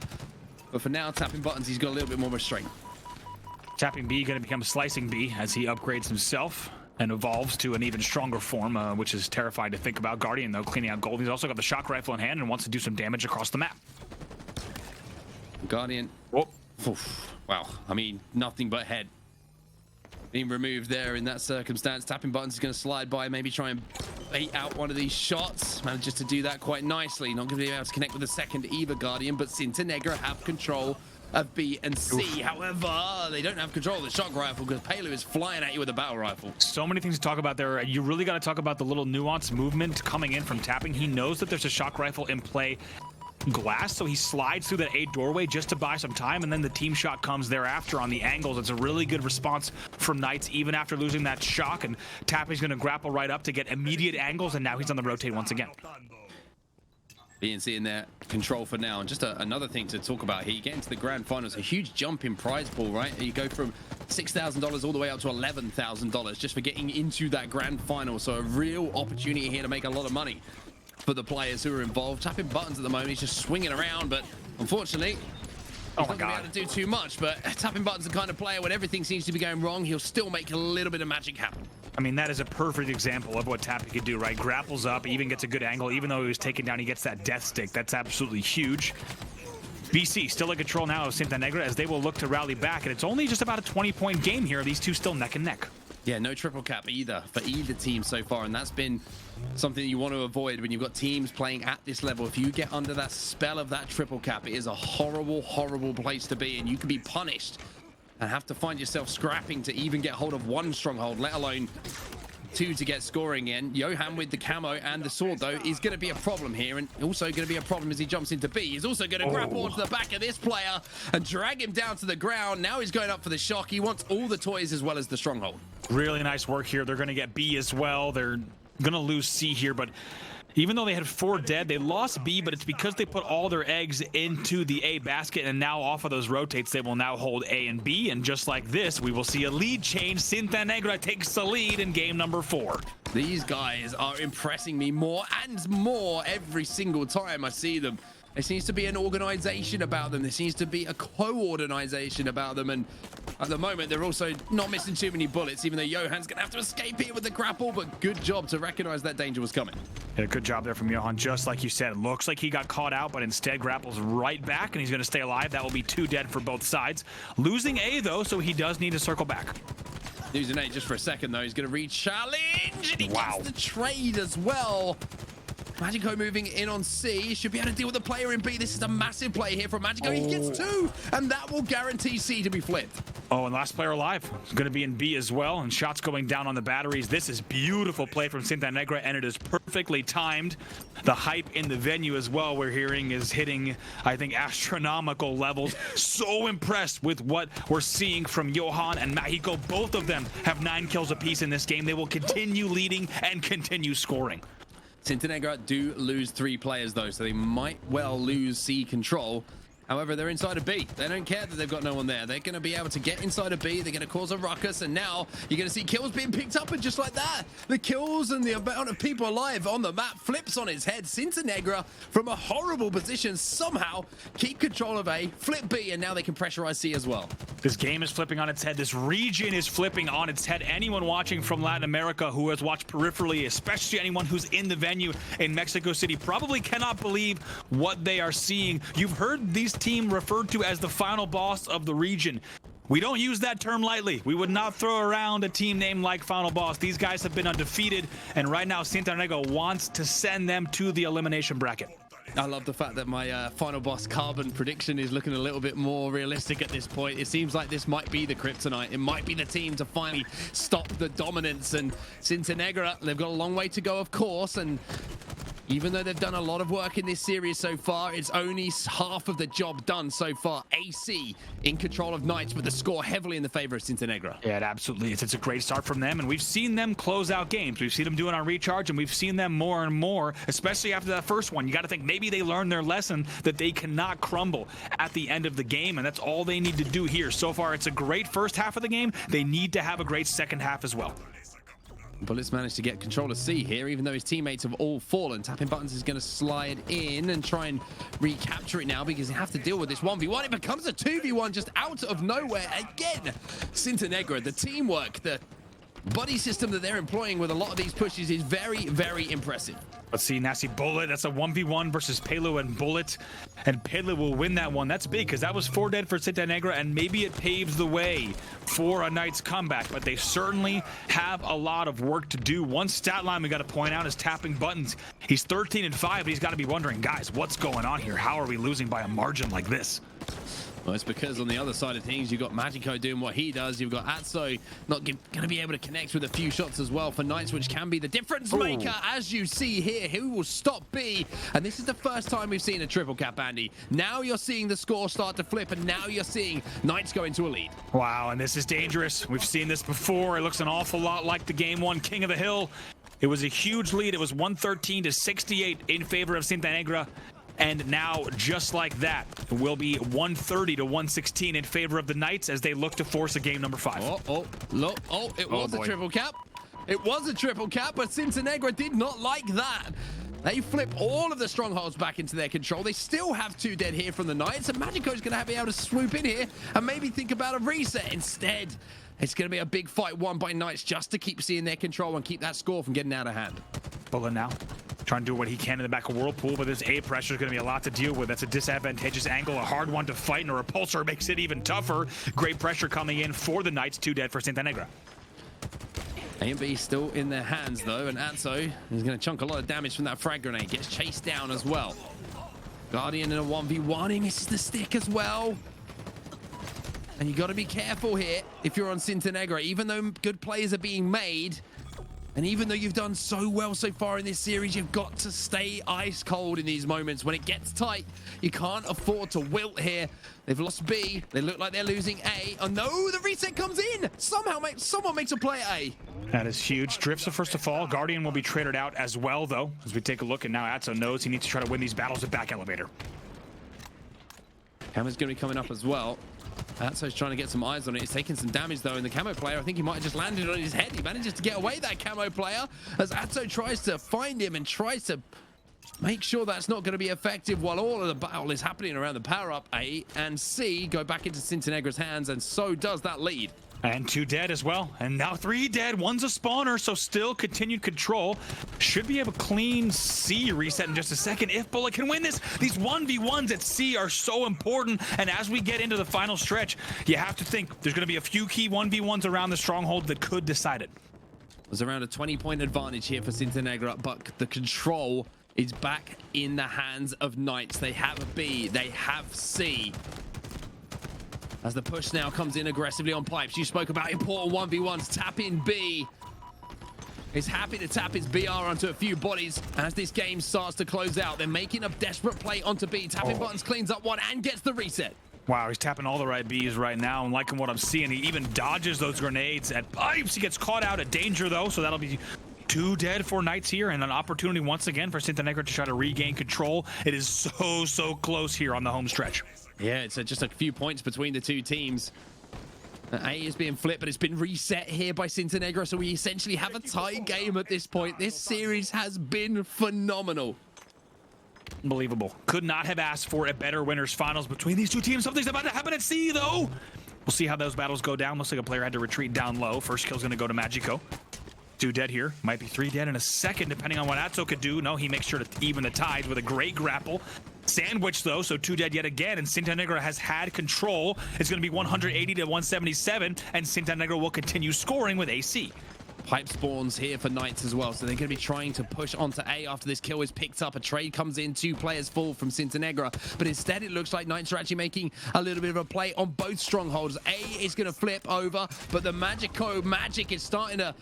But for now, tapping buttons, he's got a little bit more restraint. Tapping B going to become Slicing B as he upgrades himself and evolves to an even stronger form, which is terrifying to think about. Guardian, though, cleaning out gold. He's also got the shock rifle in hand and wants to do some damage across the map. Guardian. Oh, wow. I mean, nothing but head being removed there in that circumstance. Tapping buttons is going to slide by, maybe try and bait out one of these shots. Manages to do that quite nicely. Not going to be able to connect with the second either, Guardian, but Cintanegra have control of B and C. Oof. However, they don't have control of the shock rifle because Pelu is flying at you with a battle rifle. So many things to talk about there. You really got to talk about the little nuanced movement coming in from Tapping. He knows that there's a shock rifle in play glass, so he slides through that A doorway just to buy some time, and then the team shot comes thereafter on the angles. It's a really good response from Knights, even after losing that shock, and Tappy's going to grapple right up to get immediate angles, and now he's on the rotate once again. BNC in their control for now. And just another thing to talk about here, you get into the grand finals, a huge jump in prize pool, right? You go from $6,000 all the way up to $11,000 just for getting into that grand final. So a real opportunity here to make a lot of money for the players who are involved. Tapping buttons at the moment, he's just swinging around, but unfortunately, he's not going to be able to do too much. But tapping buttons, the kind of player when everything seems to be going wrong, he'll still make a little bit of magic happen. I mean, that is a perfect example of what Tappy could do, right? Grapples up, even gets a good angle. Even though he was taken down, he gets that death stick. That's absolutely huge. BC still in control now of Cintanegra as they will look to rally back. And it's only just about a 20-point game here. These two still neck and neck. Yeah, no triple cap either for either team so far. And that's been something you want to avoid when you've got teams playing at this level. If you get under that spell of that triple cap, it is a horrible, horrible place to be. And you can be punished and have to find yourself scrapping to even get hold of one stronghold, let alone two to get scoring in. Johan with the camo and the sword, though, is going to be a problem here, and also going to be a problem as he jumps into B. He's also going to grapple onto the back of this player and drag him down to the ground. Now he's going up for the shock. He wants all the toys as well as the stronghold. Really nice work here. They're going to get B as well. They're going to lose C here, but even though they had 4 dead, they lost B, but it's because they put all their eggs into the A basket, and now off of those rotates, they will now hold A and B, and just like this, we will see a lead change. Cintanegra takes the lead in game number 4. These guys are impressing me more and more every single time I see them. There seems to be an organization about them. There seems to be a co-organization about them. And at the moment, they're also not missing too many bullets, even though Johan's going to have to escape here with the grapple. But good job to recognize that danger was coming. Yeah, good job there from Johan. Just like you said, it looks like he got caught out, but instead grapples right back, and he's going to stay alive. That will be 2 dead for both sides. Losing A, though, so he does need to circle back. Losing A just for a second, though. He's going to re-challenge, and he gets the trade as well. Magico moving in on C. Should be able to deal with the player in B. This is a massive play here from Magico. He gets 2, and that will guarantee C to be flipped. Oh, and last player alive is going to be in B as well, and shots going down on the batteries. This is beautiful play from Cintanegra, and it is perfectly timed. The hype in the venue as well, we're hearing, is hitting, I think, astronomical levels. So impressed with what we're seeing from Johan and Magico. Both of them have 9 kills apiece in this game. They will continue leading and continue scoring. Cintanegra do lose 3 players, though, so they might well lose C control. However, they're inside of B. They don't care that they've got no one there. They're going to be able to get inside of B. They're going to cause a ruckus, and now you're going to see kills being picked up, and just like that, the kills and the amount of people alive on the map flips on its head. Cintanegra, from a horrible position, somehow keep control of A, flip B, and now they can pressurize C as well. This game is flipping on its head. This region is flipping on its head. Anyone watching from Latin America who has watched peripherally, especially anyone who's in the venue in Mexico City, probably cannot believe what they are seeing. You've heard these team referred to as the final boss of the region. We don't use that term lightly. We would not throw around a team name like Final Boss. These guys have been undefeated, and right now Cintanegra wants to send them to the elimination bracket. I love the fact that my Final Boss Carbon prediction is looking a little bit more realistic at this point. It seems like this might be the kryptonite. It might be the team to finally stop the dominance, and Cintanegra, they've got a long way to go, of course, and even though they've done a lot of work in this series so far, it's only half of the job done so far. AC in control of Knights, but the score heavily in the favor of Cintanegra. Yeah, it absolutely is. It's a great start from them, and we've seen them close out games. We've seen them do it on Recharge, and we've seen them more and more, especially after that first one. You got to think maybe they learned their lesson that they cannot crumble at the end of the game, and that's all they need to do here. So far, it's a great first half of the game. They need to have a great second half as well. Bullets managed to get control of C here, even though his teammates have all fallen. Tapping buttons is going to slide in and try and recapture it now because they have to deal with this 1v1. It becomes a 2v1 just out of nowhere again. Cintanegra, the teamwork, the buddy system that they're employing with a lot of these pushes is very, very impressive. Let's see, nasty Bullet. That's a 1v1 versus Pelu and Bullet. And Pelu will win that one. That's big because that was 4 dead for Cintanegra, and maybe it paves the way for a Knight's comeback. But they certainly have a lot of work to do. One stat line we got to point out is tapping buttons. He's 13-5, but he's got to be wondering, guys, what's going on here? How are we losing by a margin like this? Well, it's because on the other side of things, you've got Magico doing what he does. You've got Atzo not going to be able to connect with a few shots as well for Knights, which can be the difference maker. As you see here, who will stop B? And this is the first time we've seen a triple cap, Andy. Now you're seeing the score start to flip, and now you're seeing Knights go into a lead. Wow, and this is dangerous. We've seen this before. It looks an awful lot like the game one King of the Hill. It was a huge lead. It was 113 to 68 in favor of Cintanegra. And now, just like that, it will be 130 to 116 in favor of the Knights as they look to force a game number 5. It was a triple cap. It was a triple cap, but Cintanegra did not like that. They flip all of the strongholds back into their control. They still have 2 dead here from the Knights, and Magico's going to be able to swoop in here and maybe think about a reset. Instead, it's going to be a big fight won by Knights just to keep seeing their control and keep that score from getting out of hand. Bullen now trying to do what he can in the back of Whirlpool, but this A pressure is going to be a lot to deal with. That's a disadvantageous angle, a hard one to fight, and a repulsor makes it even tougher. Great pressure coming in for the Knights, 2 dead for Cintanegra. A and B still in their hands though, and Atzo is going to chunk a lot of damage from that frag grenade. Gets chased down as well. Guardian in a 1v1, he misses the stick as well. And you got to be careful here if you're on Cintanegra, even though good plays are being made. And even though you've done so well so far in this series, you've got to stay ice cold in these moments. When it gets tight, you can't afford to wilt here. They've lost B. They look like they're losing A. Oh no, the reset comes in. Somehow someone makes a play at A. That is huge. Drifts the first to fall. Guardian will be traded out as well, though, as we take a look. And now Atzo knows he needs to try to win these battles at back elevator. Camo's going to be coming up as well. Atzo's trying to get some eyes on it. He's taking some damage though, and the camo player, I think he might have just landed on his head. He manages to get away, that camo player, as Atzo tries to find him and tries to make sure that's not going to be effective while all of the battle is happening around the power-up. A and C go back into Cintanegra's hands, and so does that lead. And 2 dead as well. And now 3 dead. 1's a spawner, so still continued control. Should be able to clean C reset in just a second if Bullet can win this. These 1v1s at C are so important. And as we get into the final stretch, you have to think there's going to be a few key 1v1s around the stronghold that could decide it. There's around a 20-point advantage here for Cintanegra, but the control is back in the hands of Knights. They have B, they have C. As the push now comes in aggressively on pipes. You spoke about important 1v1s. Tap in B. Is happy to tap his BR onto a few bodies as this game starts to close out. They're making a desperate play onto B. Tapping buttons cleans up one and gets the reset. Wow, he's tapping all the right Bs right now and liking what I'm seeing. He even dodges those grenades at pipes. He gets caught out at danger though, so that'll be 2 dead for Knights here, and an opportunity once again for Cintanegra to try to regain control. It is so close here on the home stretch. Yeah, it's just a few points between the 2 teams. A is being flipped, but it's been reset here by Cintanegra, so we essentially have a tie game at this point. This series has been phenomenal. Unbelievable. Could not have asked for a better winners finals between these 2 teams. Something's about to happen at C, though. We'll see how those battles go down. Looks like a player had to retreat down low. First kill's going to go to Magico. 2 dead here. Might be 3 dead in a second, depending on what Atzo could do. No, he makes sure to even the tides with a great grapple. Sandwich, though, so 2 dead yet again, and Cintanegra has had control. It's going to be 180 to 177, and Cintanegra will continue scoring with AC. Pipe spawns here for Knights as well, so they're going to be trying to push onto A after this kill is picked up. A trade comes in, 2 players fall from Cintanegra, but instead it looks like Knights are actually making a little bit of a play on both strongholds. A is going to flip over, but the Magico magic is starting to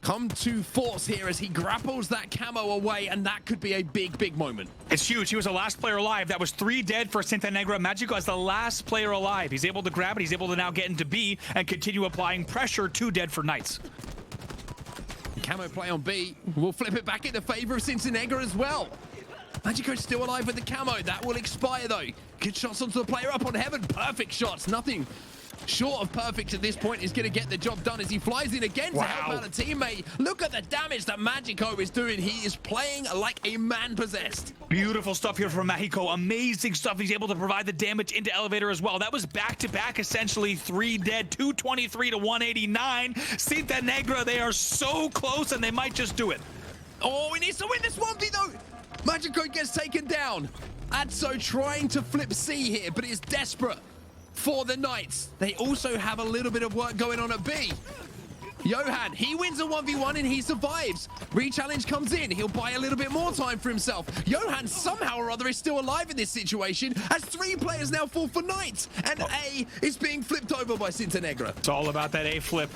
come to force here as he grapples that camo away, and that could be a big moment. It's huge. He was the last player alive. That was 3 dead for Cintanegra. Magico is the last player alive. He's able to grab it. He's able to now get into B and continue applying pressure. 2 dead for Knights. Camo play on B will flip it back into favor of Cintanegra as well. Magico's still alive with the camo. That will expire though. Good shots onto the player up on heaven. Perfect shots. Nothing short of perfect at this point is going to get the job done as he flies in again to help out a teammate. Look at the damage that Magico is doing. He is playing like a man possessed. Beautiful stuff here from Magico. Amazing stuff. He's able to provide the damage into elevator as well. That was back-to-back, essentially 3 dead, 223 to 189. Cintanegra, they are so close and they might just do it. Oh, he needs to win this 1v though. Magico gets taken down. Atzo trying to flip C here, but it's desperate for the Knights. They also have a little bit of work going on at B. Johan, he wins a 1v1 and he survives. Rechallenge comes in. He'll buy a little bit more time for himself. Johan somehow or other is still alive in this situation as 3 players now fall for Knights. And A is being flipped over by Cintanegra. It's all about that A flip.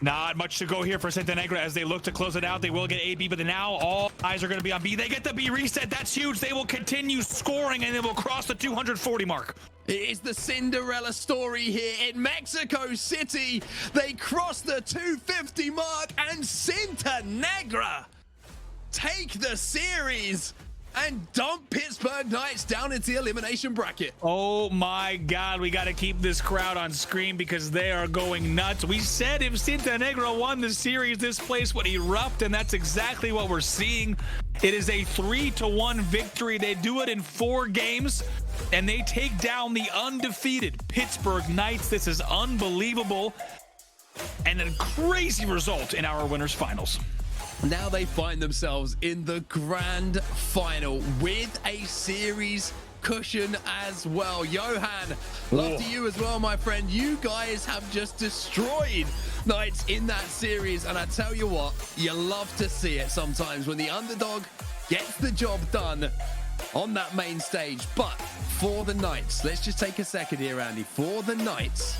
Not much to go here for Cintanegra as they look to close it out. They will get A, B, but now all eyes are going to be on B. They get the B reset. That's huge. They will continue scoring and they will cross the 240 mark. It is the Cinderella story here in Mexico City. They cross the 250 mark and Cintanegra take the series and dump Pittsburgh Knights down into the elimination bracket. Oh my God, we got to keep this crowd on screen because they are going nuts. We said if Cintanegra won the series, this place would erupt, and that's exactly what we're seeing. It is a 3-1 victory. They do it in 4 games, and they take down the undefeated Pittsburgh Knights. This is unbelievable, and a crazy result in our winners finals. Now they find themselves in the grand final with a series cushion as well. Johan, love to you as well, my friend. You guys have just destroyed Knights in that series, and I tell you what, you love to see it sometimes when the underdog gets the job done on that main stage. But for the Knights, let's just take a second here, Andy. For the Knights,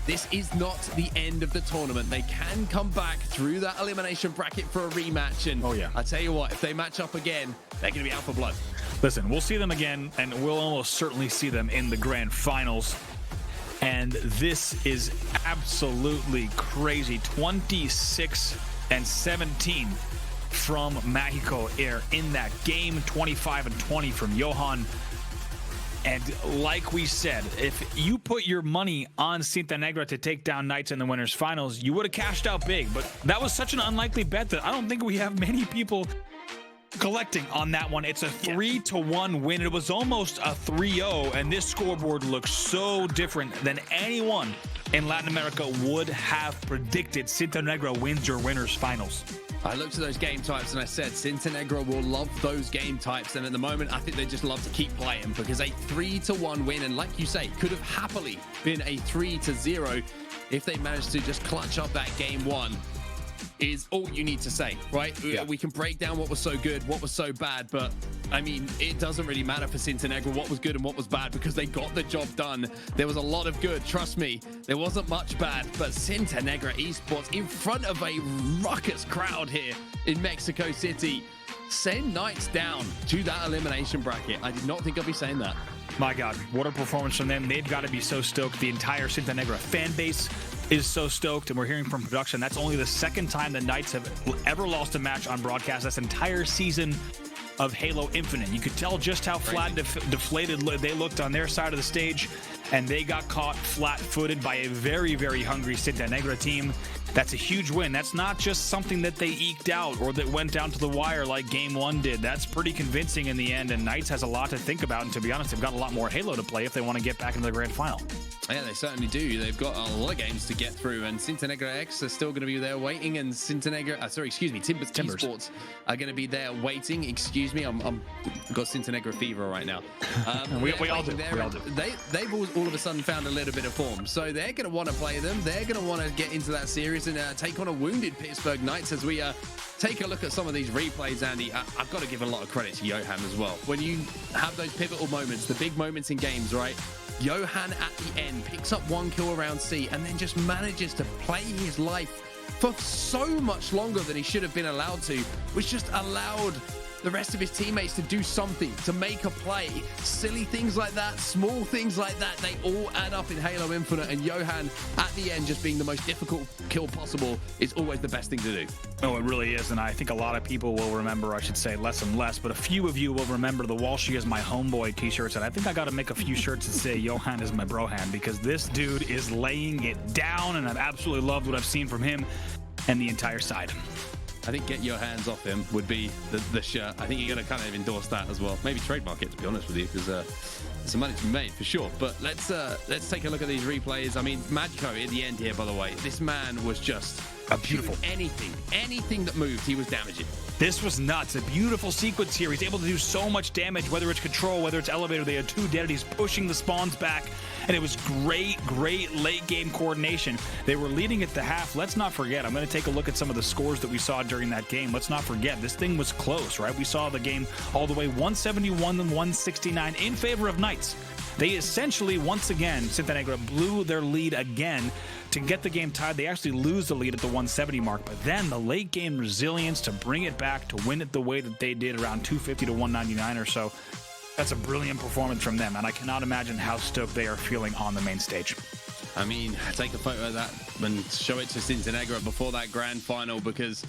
this is not the end of the tournament. They can come back through that elimination bracket for a rematch. And I tell you what, if they match up again, they're going to be out for blood. Listen, we'll see them again, and we'll almost certainly see them in the grand finals. And this is absolutely crazy. 26-17 from Magico Air in that game. 25-20 from Johan. And like we said, if you put your money on Cintanegra to take down Knights in the winners finals, you would have cashed out big. But that was such an unlikely bet that I don't think we have many people collecting on that one. It's a 3-1 win. It was almost a 3-0, and this scoreboard looks so different than anyone in Latin America would have predicted. Cintanegra wins your winners finals. I looked at those game types and I said Cintanegra will love those game types, and at the moment I think they just love to keep playing, because a 3-1 win, and like you say, could have happily been a 3-0 if they managed to just clutch up that game 1, is all you need to say, right? We can break down what was so good, what was so bad, but I mean, it doesn't really matter for Cintanegra what was good and what was bad, because they got the job done. There was a lot of good, trust me. There wasn't much bad, but Cintanegra Esports in front of a ruckus crowd here in Mexico City send Knights down to that elimination bracket. I did not think I'd be saying that. My God, what a performance from them. They've got to be so stoked. The entire Cintanegra fan base is so stoked, and we're hearing from production that's only the second time the Knights have ever lost a match on broadcast this entire season of Halo Infinite. You could tell just how flat deflated they looked on their side of the stage, and they got caught flat-footed by a very, very hungry Cintanegra team. That's a huge win. That's not just something that they eked out or that went down to the wire like Game 1 did. That's pretty convincing in the end, and Knights has a lot to think about, and to be honest, they've got a lot more Halo to play if they want to get back into the grand final. Yeah, they certainly do. They've got a lot of games to get through, and Cintanegra X are still going to be there waiting, and Timbers Esports are going to be there waiting. Excuse me, I've got Cintanegra fever right now. we all do. They've all of a sudden found a little bit of form, so they're going to want to play them. They're going to want to get into that series and take on a wounded Pittsburgh Knights. As we take a look at some of these replays, Andy, I've got to give a lot of credit to Johan as well. When you have those pivotal moments, the big moments in games, right? Johan at the end picks up 1 kill around C and then just manages to play his life for so much longer than he should have been allowed to, which just allowed the rest of his teammates to do something, to make a play. Silly things like that, small things like that, they all add up in Halo Infinite, and Johan at the end just being the most difficult kill possible is always the best thing to do. Oh, it really is, and I think a lot of people will remember, I should say less and less, but a few of you will remember the Walshy is my homeboy t-shirts, and I think I got to make a few shirts that say Johan is my brohan, because this dude is laying it down, and I've absolutely loved what I've seen from him and the entire side. I think get your hands off him would be the shirt. I think you're going to kind of endorse that as well. Maybe trademark it, to be honest with you, because there's some money to be made for sure. But let's take a look at these replays. I mean, Magico at the end here, by the way, this man was just Beautiful. Anything that moved, he was damaging. This was nuts. A beautiful sequence here. He's able to do so much damage, whether it's control, whether it's elevator. They had 2 dead. He's pushing the spawns back, and it was great late game coordination. They were leading at the half. Let's not forget. I'm going to take a look at some of the scores that we saw during that game. Let's not forget, this thing was close, right? We saw the game all the way 171 and 169 in favor of Knights. They essentially, once again, Cintanegra blew their lead again to get the game tied. They actually lose the lead at the 170 mark, but then the late game resilience to bring it back, to win it the way that they did, around 250 to 199 or so. That's a brilliant performance from them, and I cannot imagine how stoked they are feeling on the main stage. I mean, take a photo of that and show it to Cintanegra before that grand final, because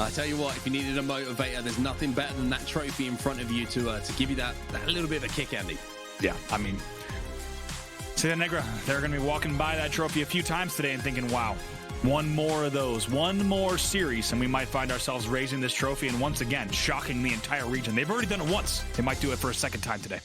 I tell you what, if you needed a motivator, there's nothing better than that trophy in front of you to give you that little bit of a kick, Andy. Yeah, I mean, Cintanegra, they're going to be walking by that trophy a few times today and thinking, wow, one more of those, one more series, and we might find ourselves raising this trophy and once again shocking the entire region. They've already done it once. They might do it for a second time today.